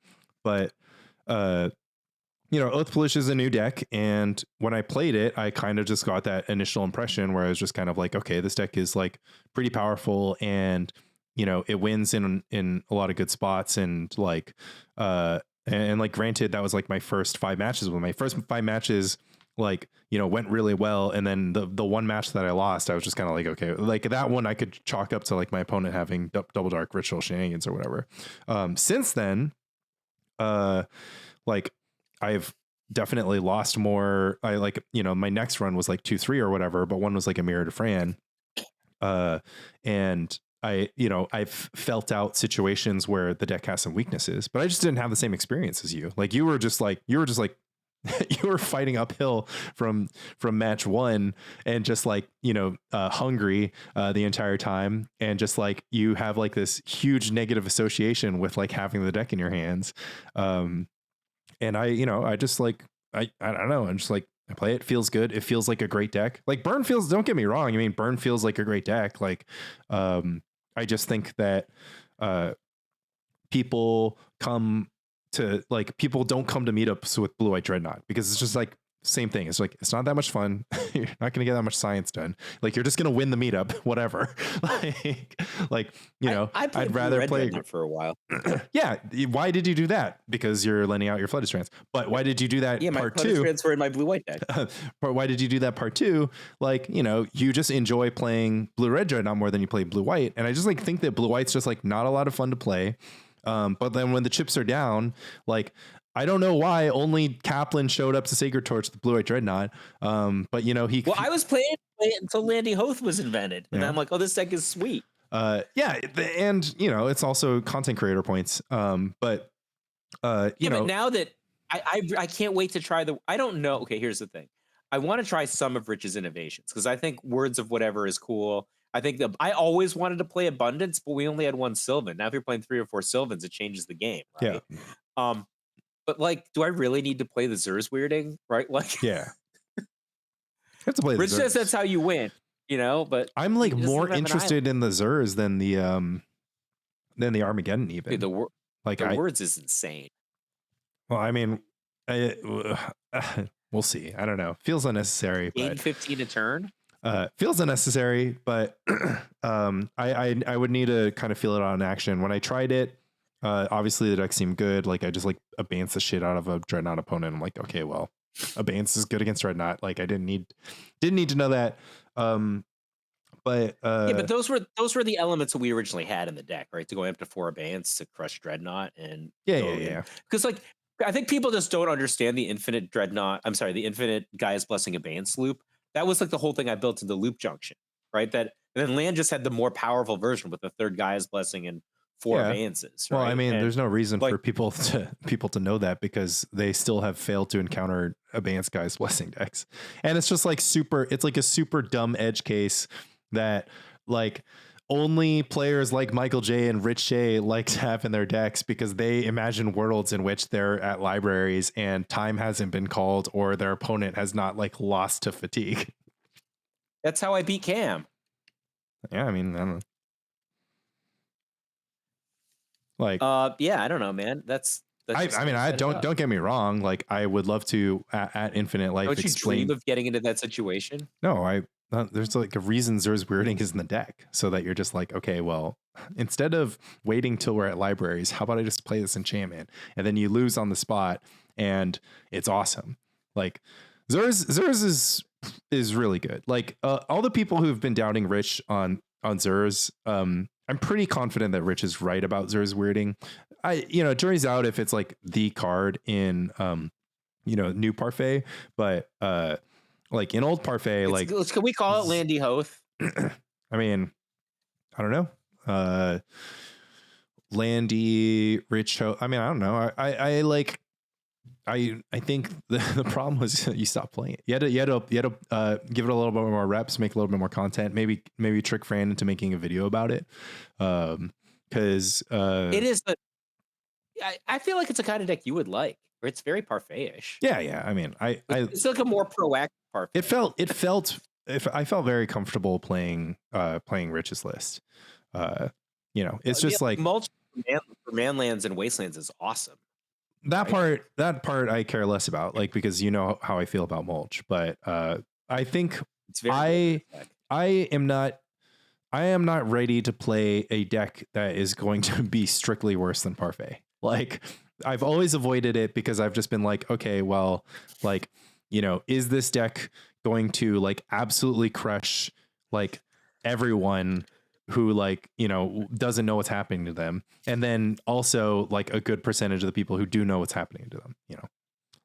Pollution is a new deck, and when I played it, I kind of just got that initial impression where I was just kind of like, okay, this deck is like pretty powerful, and it wins in a lot of good spots, and like and like granted, that was like my first 5 matches. When my first 5 matches like went really well, and then the one match that I lost, I was just kind of like, okay, like that one I could chalk up to like my opponent having double dark ritual shenanigans or whatever. Since then, like I've definitely lost more. I like, my next run was like 2-3 or whatever, but one was like a mirror to Fran. And I've felt out situations where the deck has some weaknesses, but I just didn't have the same experience as you. Like you were just like you were fighting uphill from match 1 and just like, hungry the entire time. And just like you have like this huge negative association with like having the deck in your hands. And I just like, I don't know. I'm just like, I play it, feels good. It feels like a great deck. Like Burn feels, don't get me wrong. I mean, Burn feels like a great deck. Like, I just think that, people don't come to meetups with Blue White Dreadnought because it's just like same thing. It's like, it's not that much fun. You're not going to get that much science done. Like, you're just going to win the meetup, whatever. I'd rather play for a while. Yeah. Why did you do that? Because you're lending out your flooded strands. But why did you do that? Yeah, my part flooded two. strands were in my blue-white deck. But why did you do that part two? Like, you just enjoy playing blue-red dreadnought more than you play blue-white. And I just like think that blue-white's just like not a lot of fun to play. But then when the chips are down, like, I don't know why only Kaplan showed up to Sacred Torch the blue-white dreadnought. But I was playing it until Lanny Hoth was invented, and I'm like, oh, this deck is sweet. And it's also content creator points. But now that I can't wait to try I don't know. Okay, here's the thing. I want to try some of Rich's innovations because I think Words of Whatever is cool. I think I always wanted to play Abundance, but we only had one Sylvan. Now if you're playing 3 or 4 Sylvans, it changes the game, right? Yeah. But like, do I really need to play the Zers weirding? Right? Like, yeah. You have to play Rich says that's how you win, but I'm like more interested in the Zers than the Armageddon even. Dude, Words is insane. Well, I mean, we'll see. I don't know. Feels unnecessary. Gain 15 a turn. Feels unnecessary, but I would need to kind of feel it on action. When I tried it, obviously the deck seemed good. Like I just like abeyance the shit out of a Dreadnought opponent. I'm like, okay, well, abeyance is good against Dreadnought. Like I didn't need to know that. But those were the elements that we originally had in the deck, right? To go up to 4 abeyance to crush Dreadnought and yeah. Because like I think people just don't understand the infinite Gaia's Blessing abeyance loop. That was like the whole thing I built into Loop Junction, right? And then Land just had the more powerful version with the 3rd Gaia's Blessing and 4 abeyances. Right? Well, I mean, there's no reason for people to know that because they still have failed to encounter abeyance Gaia's Blessing decks, and it's just like it's like a super dumb edge case that like only players like Michael J and Rich Shea like to have in their decks because they imagine worlds in which they're at libraries and time hasn't been called or their opponent has not like lost to fatigue. That's how I beat Cam. Yeah, I mean, I don't know. Like, yeah, I don't know, man. Don't get me wrong. Like, I would love to at Infinite Life. Don't you dream of getting into that situation? No, there's like a reason Zer's weirding is in the deck so that you're just like, okay, well, instead of waiting till we're at libraries, how about I just play this enchantment? And then you lose on the spot and it's awesome. Like Zer's is really good. Like all the people who've been doubting Rich on Zer's, I'm pretty confident that Rich is right about Zer's weirding. Jury's out if it's like the card in new Parfait, but like in old Parfait, can we call it Landy Hoth? I mean, I don't know. Landy, Rich Hoth. I mean, I don't know. I think the problem was you stopped playing it. You had to give it a little bit more reps, make a little bit more content, maybe trick Fran into making a video about it. Because it is I feel like it's a kind of deck you would like, or it's very Parfait-ish. Yeah. I mean, it's like a more proactive Parfait. I felt very comfortable playing Rich's list. It's just like mulch for manlands and wastelands is awesome. That part I care less about, like, because you know how I feel about mulch, but I think I am not ready to play a deck that is going to be strictly worse than Parfait. Like, I've always avoided it because I've just been like, okay, well, like, is this deck going to like absolutely crush like everyone who like, doesn't know what's happening to them. And then also like a good percentage of the people who do know what's happening to them,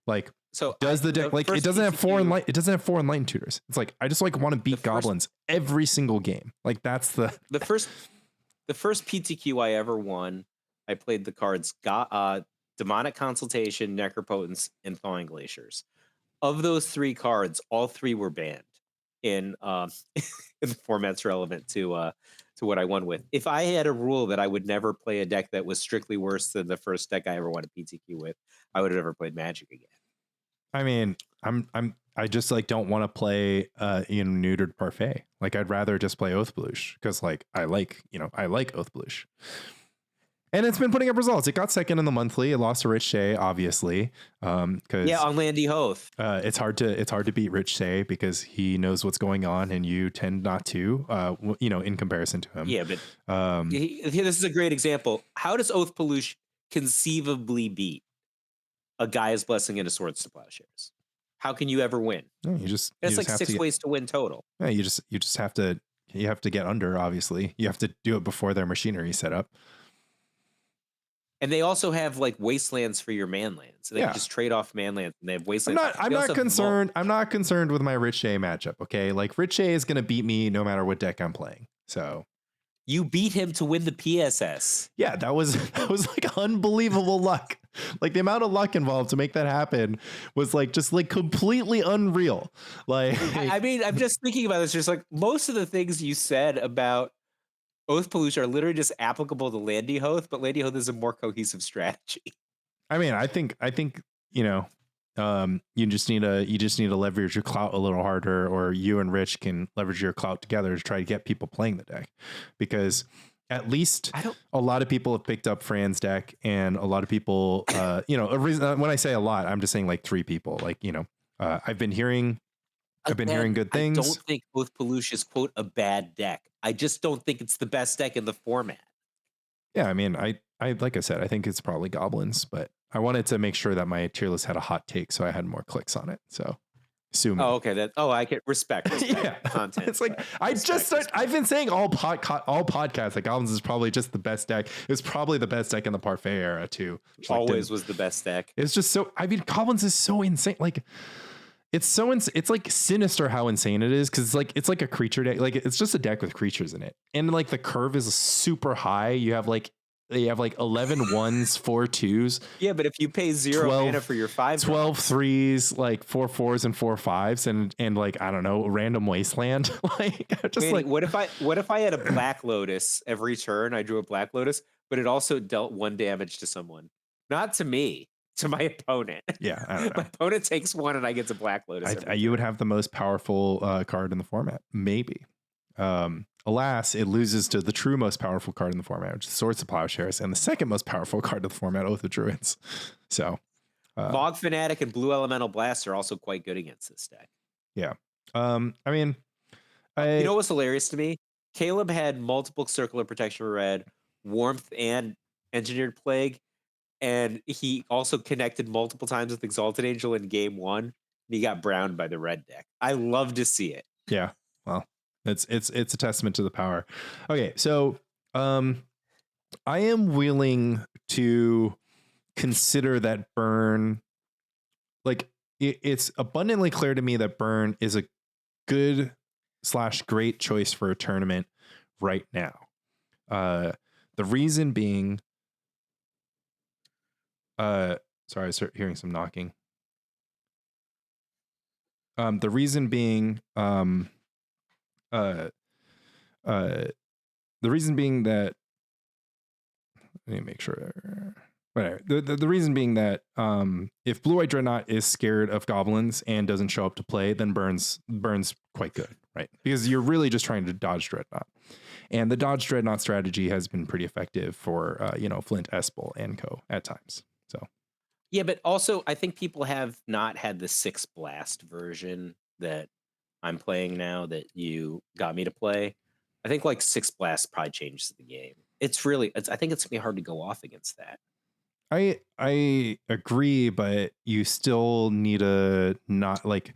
like, so does the deck like, it doesn't have 4 enlightened tutors. It's like, I just like want to beat goblins every single game. Like that's the first PTQ I ever won. I played the cards, Demonic Consultation, Necropotence, and Thawing Glaciers. Of those 3 cards, all 3 were banned in the formats relevant to what I won with. If I had a rule that I would never play a deck that was strictly worse than the first deck I ever won a PTQ with, I would have never played Magic again. I mean, I just like don't want to play neutered Parfait. Like I'd rather just play Oath Blush because like I like Oath Blush. And it's been putting up results. It got second in the monthly. It lost to Rich Shea, obviously. Because on Landy Hoth. it's hard to beat Rich Shea because he knows what's going on and you tend not to, in comparison to him. Yeah, but this is a great example. How does Oath Peluche conceivably beat a Gaia's Blessing and a Swords to Plowshares? How can you ever win? No, It's like 6 ways to win total. Yeah, you just have to get under, obviously. You have to do it before their machinery set up. And they also have like wastelands for your manlands. So they can just trade off manlands and they have wastelands. I'm not concerned. I'm not concerned with my Rich Shea matchup. Okay. Like Rich Shea is going to beat me no matter what deck I'm playing. So you beat him to win the PSS. Yeah, that was like unbelievable luck. Like the amount of luck involved to make that happen was like just like completely unreal. Like I mean, I'm just thinking about this. Just like most of the things you said about Oath Peluche are literally just applicable to Landy Hoth, but Landy Hoth is a more cohesive strategy. I mean, I think you just need to leverage your clout a little harder, or you and Rich can leverage your clout together to try to get people playing the deck, because at least a lot of people have picked up Fran's deck, and a lot of people, a reason when I say a lot, I'm just saying like 3 people. Like I've been hearing good things. I don't think Oath Peluche is quote a bad deck. I just don't think it's the best deck in the format. Yeah, I mean, I like I said, I think it's probably goblins, but I wanted to make sure that my tier list had a hot take, so I had more clicks on it. So, assume. Oh, okay. I can respect yeah, content. It's like I've been saying all podcasts that goblins is probably just the best deck. It was probably the best deck in the Parfait era too. Always was the best deck. It's just so. I mean, goblins is so insane. Like. It's like sinister how insane it is, because it's like a creature deck. Like it's just a deck with creatures in it, and like the curve is super high. You have like 11 ones, 4 2s. Yeah, but if you pay 0 mana for your 5, 12 3s, like 4 4s and 4 5s, and like I don't know, random wasteland. Like just Manny, like what if I had a Black Lotus every turn? I drew a Black Lotus, but it also dealt 1 damage to someone, not to me. To my opponent. Yeah, I don't know. My opponent takes 1 and I get a Black Lotus. You would have the most powerful card in the format, maybe. Alas, it loses to the true most powerful card in the format, which is Swords to Plowshares, and the second most powerful card in the format, Oath of Druids. So, Fog Fanatic and Blue Elemental Blast are also quite good against this deck. Yeah. I mean, you know what's hilarious to me? Caleb had multiple Circular Protection Red, Warmth, and Engineered Plague. And he also connected multiple times with Exalted Angel in game 1. And he got browned by the red deck. I love to see it. Yeah. Well, it's a testament to the power. Okay, so I am willing to consider that Burn, like it's abundantly clear to me that Burn is a good / great choice for a tournament right now. The reason being, sorry, I start hearing some knocking. The reason being, the reason being that, let me make sure. Whatever. The reason being that if Blue-White Dreadnought is scared of goblins and doesn't show up to play, then Burn's quite good, right? Because you're really just trying to dodge Dreadnought. And the dodge Dreadnought strategy has been pretty effective for Flint, Espel, and co at times. So yeah, but also I think people have not had the 6 blast version that I'm playing now that you got me to play. I think like 6 blast probably changes the game. I think it's gonna be hard to go off against that. I agree, but you still need a not like,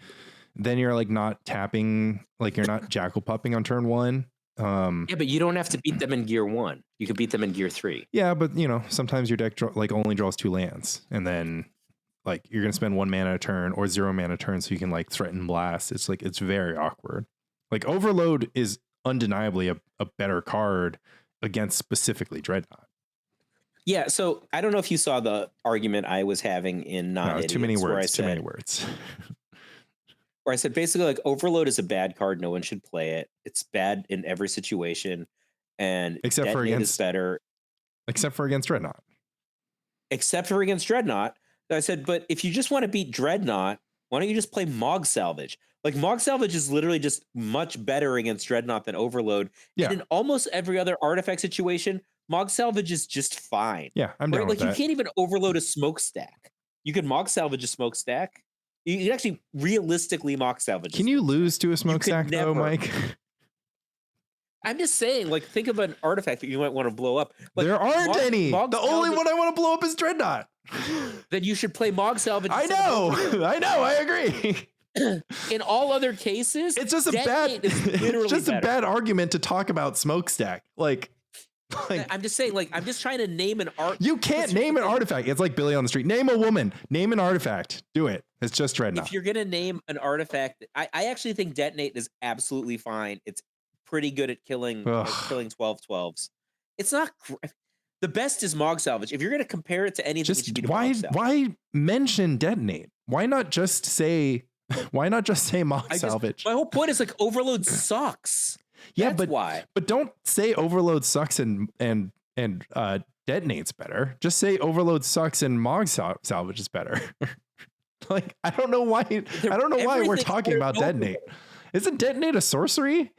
then you're like not tapping, like you're not jackal pupping on turn 1. Yeah, but you don't have to beat them in gear 1. You can beat them in gear 3. Yeah, but sometimes your deck only draws 2 lands, and then like you're gonna spend 1 mana a turn or 0 mana a turn so you can like threaten blast. It's like it's very awkward. Like Overload is undeniably a better card against specifically Dreadnought. Yeah, so I don't know if you saw the argument I was having in Too many words. Where I said basically like Overload is a bad card. No one should play it. It's bad in every situation, and except for against Dreadnought. Except for against Dreadnought. I said, but if you just want to beat Dreadnought, why don't you just play Mog Salvage? Like Mog Salvage is literally just much better against Dreadnought than Overload. Yeah. And in almost every other artifact situation, Mog salvage is just fine. Yeah, I'm down Right? with Like, you that. can't even overload a smokestack. You can mog salvage a smokestack. You can actually realistically mog salvage. Can you lose to a smokestack though, Mike? I'm just saying, like, think of an artifact that you might want to blow up. Like, there aren't any. The only one I want to blow up is Dreadnought. Then you should play Mog Salvage. I know. I agree. In all other cases, it's just a bad argument to talk about smokestack. Like, I'm just saying, like, I'm just trying to name an art. You can't name an artifact. It's like Billy on the Street. Name a woman. Name an artifact. Do it. It's just Dreadnought. If you're gonna name an artifact, I actually think Detonate is absolutely fine. It's pretty good at killing 12/12s. It's not the best is Mog Salvage. If you're gonna compare it to anything, why mention Detonate? Why not just say Mog Salvage? My whole point is, like, Overload sucks. Yeah, but don't say Overload sucks and Detonate's better. Just say Overload sucks and Mog Salvage is better. Like, I don't know why we're talking about Detonate. Isn't Detonate a sorcery?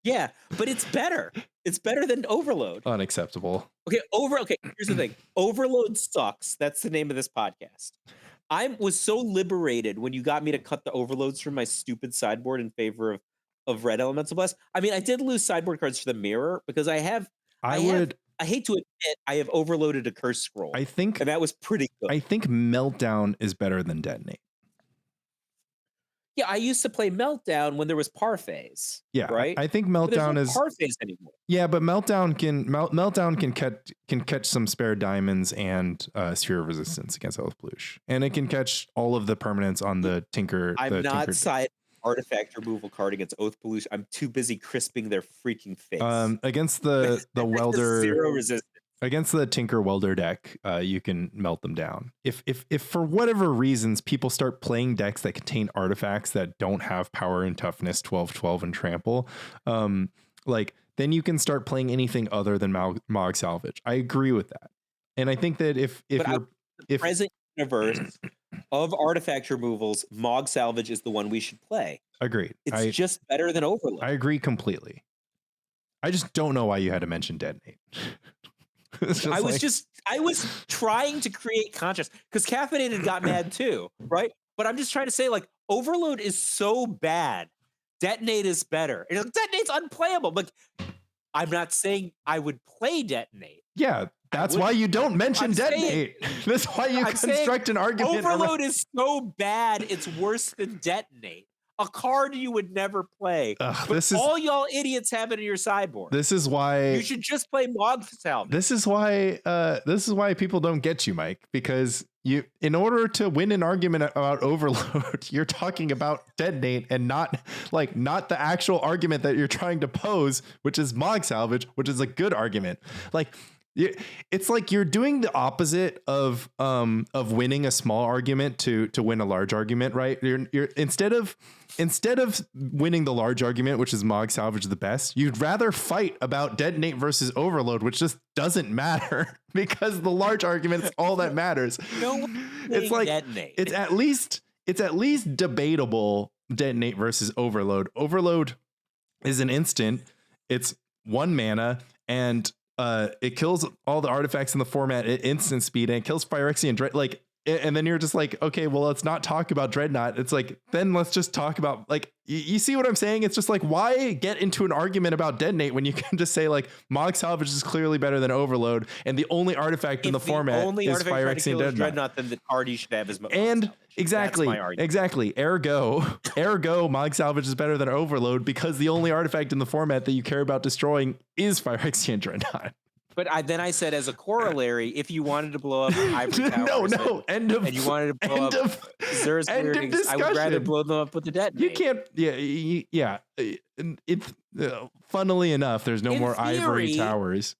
Yeah, but it's better. It's better than Overload. Unacceptable. Okay, here's the thing. Overload sucks. That's the name of this podcast. I was so liberated when you got me to cut the overloads from my stupid sideboard in favor of Red Elemental Blast. I mean, I did lose sideboard cards for the mirror because I hate to admit I have overloaded a Curse Scroll. I think, and that was pretty good. I think Meltdown is better than Detonate. Yeah, I used to play Meltdown when there was Parfaits. Yeah, right. I think Meltdown is Parfaits anymore. Yeah, but Meltdown can catch some spare diamonds and Sphere of Resistance against Oath Pollution, and it can catch all of the permanents on the Tinker. I'm not side artifact removal card against Oath Pollution. I'm too busy crisping their freaking face. Against the welder 0 resistance. Against the Tinker Welder deck, you can melt them down. If for whatever reasons people start playing decks that contain artifacts that don't have power and toughness, 12/12 and trample, then you can start playing anything other than Mog Salvage. I agree with that, and I think that if present universe of artifact removals, Mog Salvage is the one we should play. Agreed. It's just better than Overload. I agree completely. I just don't know why you had to mention Detonate. I was trying to create contrast because Caffeinated got mad too, right? But I'm just trying to say, like, Overload is so bad, Detonate is better. And Detonate's unplayable. Like, I'm not saying I would play Detonate. Yeah, that's why you don't mention Detonate. That's why you construct an argument. Overload is so bad, it's worse than Detonate. A card you would never play. But all y'all idiots have it in your sideboard. This is why you should just play Mog Salvage. This is why people don't get you, Mike, because in order to win an argument about Overload, you're talking about Detonate and not the actual argument that you're trying to pose, which is Mog Salvage, which is a good argument. Like, it's like you're doing the opposite of winning a small argument to win a large argument, right? You're instead of winning the large argument, which is Mog Salvage the best, you'd rather fight about Detonate versus Overload, which just doesn't matter because the large argument is all that matters. It's like Detonate. It's at least debatable Detonate versus Overload. Overload is an instant. It's 1 mana and it kills all the artifacts in the format at instant speed, and it kills Phyrexian and then you're just like, okay, well, let's not talk about Dreadnought. It's like, then let's just talk about, like, you see what I'm saying? It's just like, why get into an argument about Detonate when you can just say, like, Mog Salvage is clearly better than Overload, and the only artifact in the format is Phyrexian Dreadnought, then the card you should have is Mog Salvage. Exactly. Ergo, Mog Salvage is better than Overload because the only artifact in the format that you care about destroying is Phyrexian Dreadnought. But then I said, as a corollary, if you wanted to blow up Ivory Towers, and you wanted to blow up Xur's Weirdings, I would rather blow them up with the Detonate. You can't. Yeah. It's funnily enough, there's no more Ivory Towers.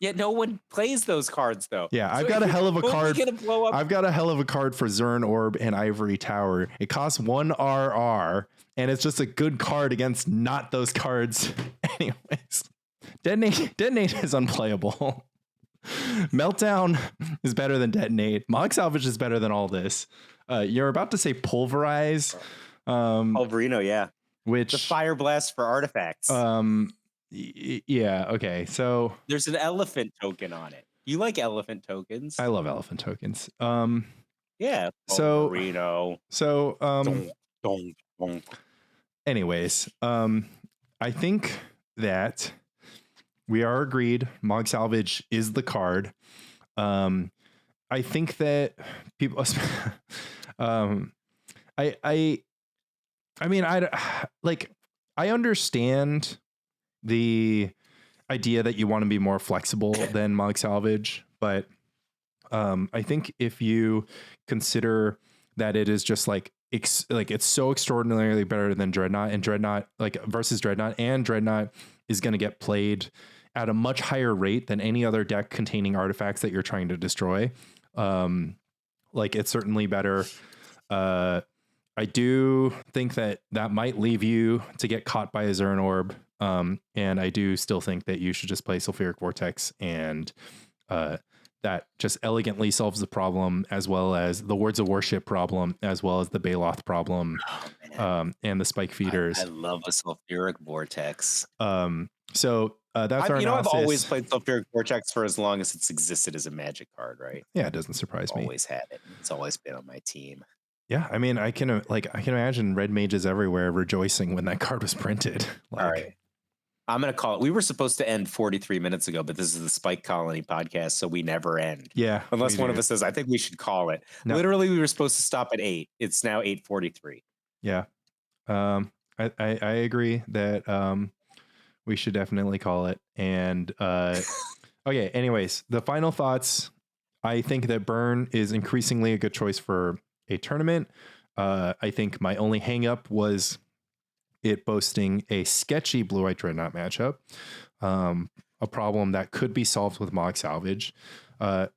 Yet no one plays those cards, though. Yeah, I've got a hell of a card. I've got a hell of a card for Xurn Orb and Ivory Tower. It costs 1 RR, and it's just a good card against not those cards. Anyways. Detonate is unplayable. Meltdown is better than Detonate. Mog Salvage is better than all this. You're about to say Pulverize. Pulverino, yeah. Which the Fire Blast for artifacts. Yeah. Okay. So There's an elephant token on it. You like elephant tokens? I love elephant tokens. Yeah. So Marino. so Donk. anyways, I think that we are agreed Mog Salvage is the card. I think that people um I mean I understand the idea that you want to be more flexible than Mog Salvage, but I think if you consider that it is just like it's so extraordinarily better than Dreadnought, and Dreadnought versus Dreadnought, and Dreadnought is going to get played at a much higher rate than any other deck containing artifacts that you're trying to destroy. It's certainly better. I do think that might leave you to get caught by a Zern Orb. And I do still think that you should just play Sulfuric Vortex, and that just elegantly solves the problem, as well as the Words of Worship problem, as well as the Baloth problem, and the Spike Feeders. I love a Sulfuric Vortex. So that's our analysis. I've always played Sulfuric Vortex for as long as it's existed as a Magic card, right? Yeah, it doesn't surprise me. Always had it. It's always been on my team. Yeah, I mean, I can imagine red mages everywhere rejoicing when that card was printed. All right. I'm going to call it. We were supposed to end 43 minutes ago, but this is the Spike Colony podcast, so we never end. Yeah. Unless one of us says, I think we should call it. No. Literally, we were supposed to stop at 8. It's now 8:43. Yeah. I agree that we should definitely call it. And okay, anyways, the final thoughts. I think that Burn is increasingly a good choice for a tournament. I think my only hang up was it boasting a sketchy Blue-White Dreadnought matchup, a problem that could be solved with Mog Salvage.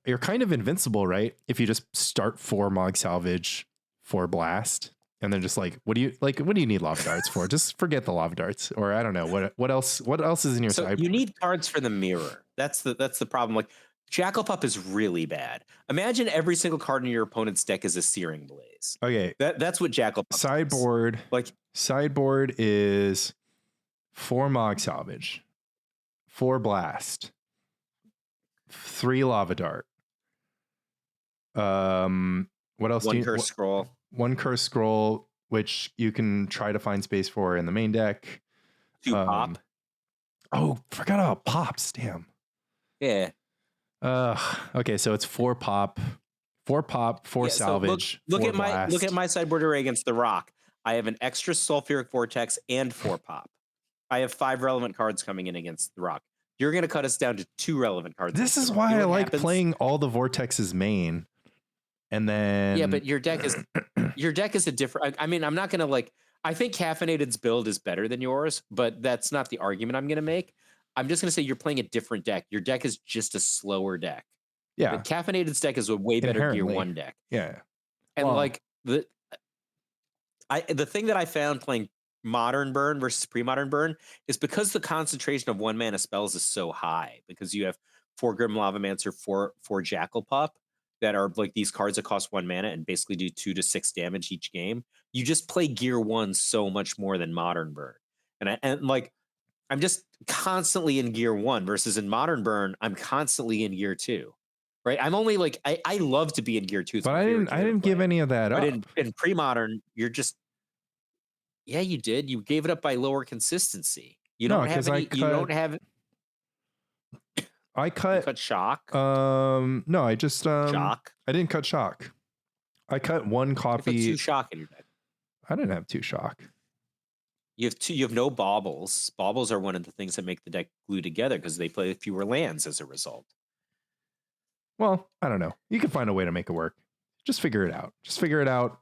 You're kind of invincible, right? If you just start 4 Mog Salvage, 4 Blast, and then just what do you need Lava Darts for? Just forget the Lava Darts, or I don't know what else is in your sideboard. You need cards for the mirror. That's the problem. Like, Jackal Pup is really bad. Imagine every single card in your opponent's deck is a Searing Blaze. Okay, that's what Jackal Pup sideboard is. Sideboard is 4 Mog Salvage, 4 Blast, 3 Lava Dart. What else? 1 Curse Scroll. 1 Curse Scroll, which you can try to find space for in the main deck. 2 Pop. Oh, forgot about Pops. Damn. Yeah. Okay, so it's 4 Pop, 4 Salvage. So look Blast. at my sideboard array against the Rock. I have an extra Sulfuric Vortex and 4 Pop. I have 5 relevant cards coming in against the Rock. You're going to cut us down to 2 relevant cards. This is why I like playing all the Vortexes main. And then but your deck is a different. I mean, I'm not going to I think Caffeinated's build is better than yours, but that's not the argument I'm going to make. I'm just going to say you're playing a different deck. Your deck is just a slower deck. Yeah. But Caffeinated's deck is a way better Gear 1 deck. Yeah. And the thing that I found playing Modern Burn versus Pre-Modern Burn is because the concentration of 1 mana spells is so high, because you have 4 Grim Lavamancer, 4 Jackal Pup that are these cards that cost 1 mana and basically do 2 to 6 damage each game. You just play Gear 1 so much more than Modern Burn. I'm just constantly in Gear 1 versus in Modern Burn, I'm constantly in Gear 2. Right? I'm only I love to be in Gear 2. But I didn't give any of that but up. In Pre-Modern, you're just you did. You gave it up by lower consistency. You don't have any. You don't have. I cut. You cut Shock. No, I just Shock. I didn't cut Shock. I cut 1 copy. You put 2 Shock in your deck. I didn't have 2 Shock. You have 2. You have no Baubles. Baubles are one of the things that make the deck glue together because they play fewer lands as a result. Well, I don't know. You can find a way to make it work. Just figure it out.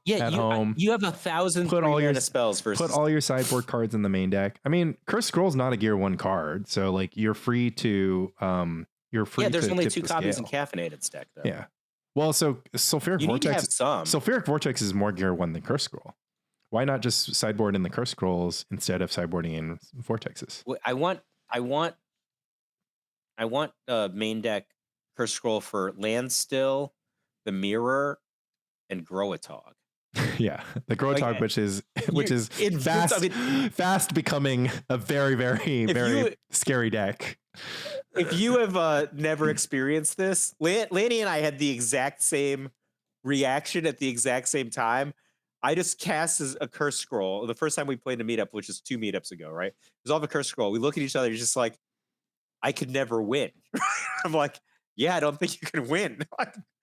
At home. You have 1,000 put all your spells versus. Put all your sideboard cards in the main deck. I mean, Curse Scroll's not a Gear 1 card, so you're free to there's only 2 copies in Caffeinated's deck, though. Yeah. Well, so Sulfuric Vortex. Sulfuric Vortex is more Gear 1 than Curse Scroll. Why not just sideboard in the Curse Scrolls instead of sideboarding in Vortexes? I want main deck Curse Scroll for Land Still, the Mirror, and Groatog. Yeah, the Grotog, which is fast becoming a very, very, very scary deck. If you have never experienced this, Lanny and I had the exact same reaction at the exact same time. I just cast a curse scroll the first time we played a meetup, which is 2 meetups ago, right? It was all of a curse scroll. We look at each other, you're just like, I could never win. I'm like, yeah, I don't think you can win.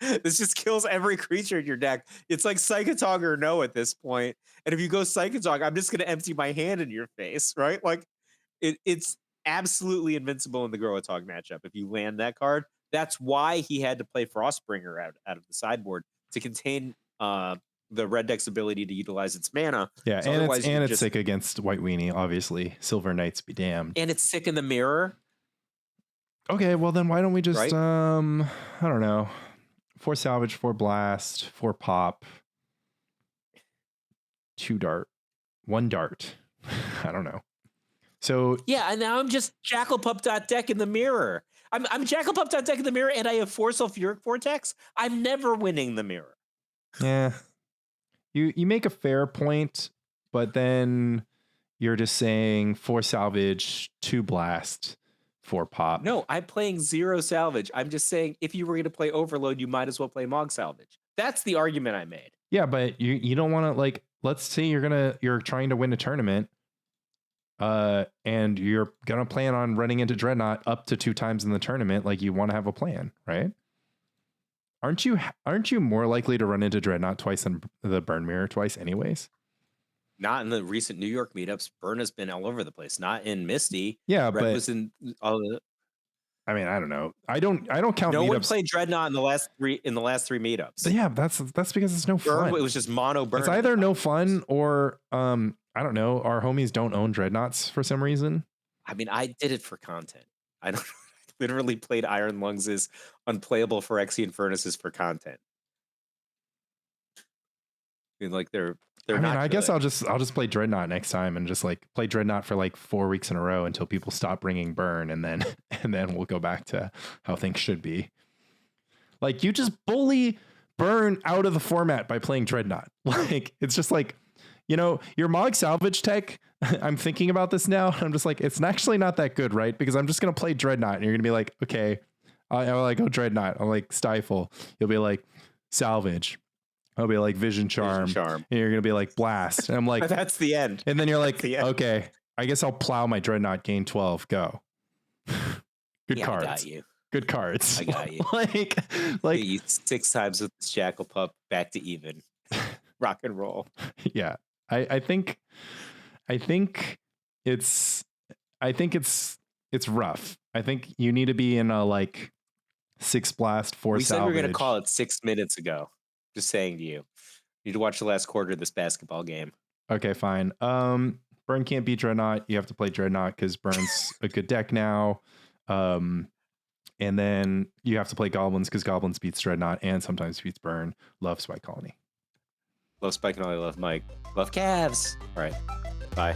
This just kills every creature in your deck. It's like Psychotog or no at this point. And if you go Psychotog, I'm just going to empty my hand in your face, right? Like, it's absolutely invincible in the Grotog matchup if you land that card. That's why he had to play Frostbringer out of the sideboard to contain the red deck's ability to utilize its mana. Yeah, so and it's sick against White Weenie, obviously. Silver Knights be damned. And it's sick in the mirror. Okay, well then why don't we just I don't know, 4 salvage, 4 blast, 4 pop, 2 dart, 1 dart. I don't know. So yeah, and now I'm just Jackal-Pup.deck in the mirror. I'm Jackal-Pup.deck in the mirror, and I have 4 Sulfuric Vortex. I'm never winning the mirror. Yeah, you make a fair point, but then you're just saying 4 salvage, 2 blast, 4 pop. No, I'm playing 0 salvage. I'm just saying if you were going to play Overload, you might as well play Mog salvage. That's the argument I made. Yeah, but you don't want to, like, let's say you're trying to win a tournament, and you're gonna plan on running into Dreadnought up to 2 times in the tournament. Like, you want to have a plan, right? Aren't you more likely to run into Dreadnought twice than the Burn Mirror twice, anyways? Not in the recent New York meetups. Burn has been all over the place. Not in Misty. Yeah, Red but was in all the. I mean, I don't know. I don't count. No meetups. one played Dreadnought in the last 3 meetups. But yeah, that's because it's no Burn, fun. it was just mono Burn. It's either no fun or I don't know. Our homies don't own Dreadnoughts for some reason. I mean, I did it for content. I don't. I literally played Iron Lungs' unplayable Phyrexian Furnaces for content. I mean, like they're. I mean, I guess I'll just play Dreadnought next time and just like play Dreadnought for like 4 weeks in a row until people stop bringing Burn, and then we'll go back to how things should be. Like, you just bully Burn out of the format by playing Dreadnought. Like, it's just like, you know, your Mog salvage tech. I'm thinking about this now. I'm just like, it's actually not that good, right? Because I'm just gonna play Dreadnought, and you're gonna be like, okay, I'll like go Dreadnought. I'll like Stifle. You'll be like salvage. I'll be like Vision Charm. And you're going to be like Blast. And I'm like, that's the end. And then you're like, okay, I guess I'll plow my Dreadnought, gain 12, go. Good cards. I got you. Good cards. I got you. like you 6 times with this Jackal-Pup, back to even. Rock and roll. Yeah. I think it's rough. I think you need to be in a like 6 blast, 4 salvage. We said we were going to call it 6 minutes ago. Just saying to you. You need to watch the last quarter of this basketball game. Okay, fine. Burn can't beat Dreadnought. You have to play Dreadnought because Burn's a good deck now. And then you have to play Goblins because Goblins beats Dreadnought and sometimes beats Burn. Love Spike Colony. Love Spike Colony. Love Mike. Love Cavs. All right. Bye.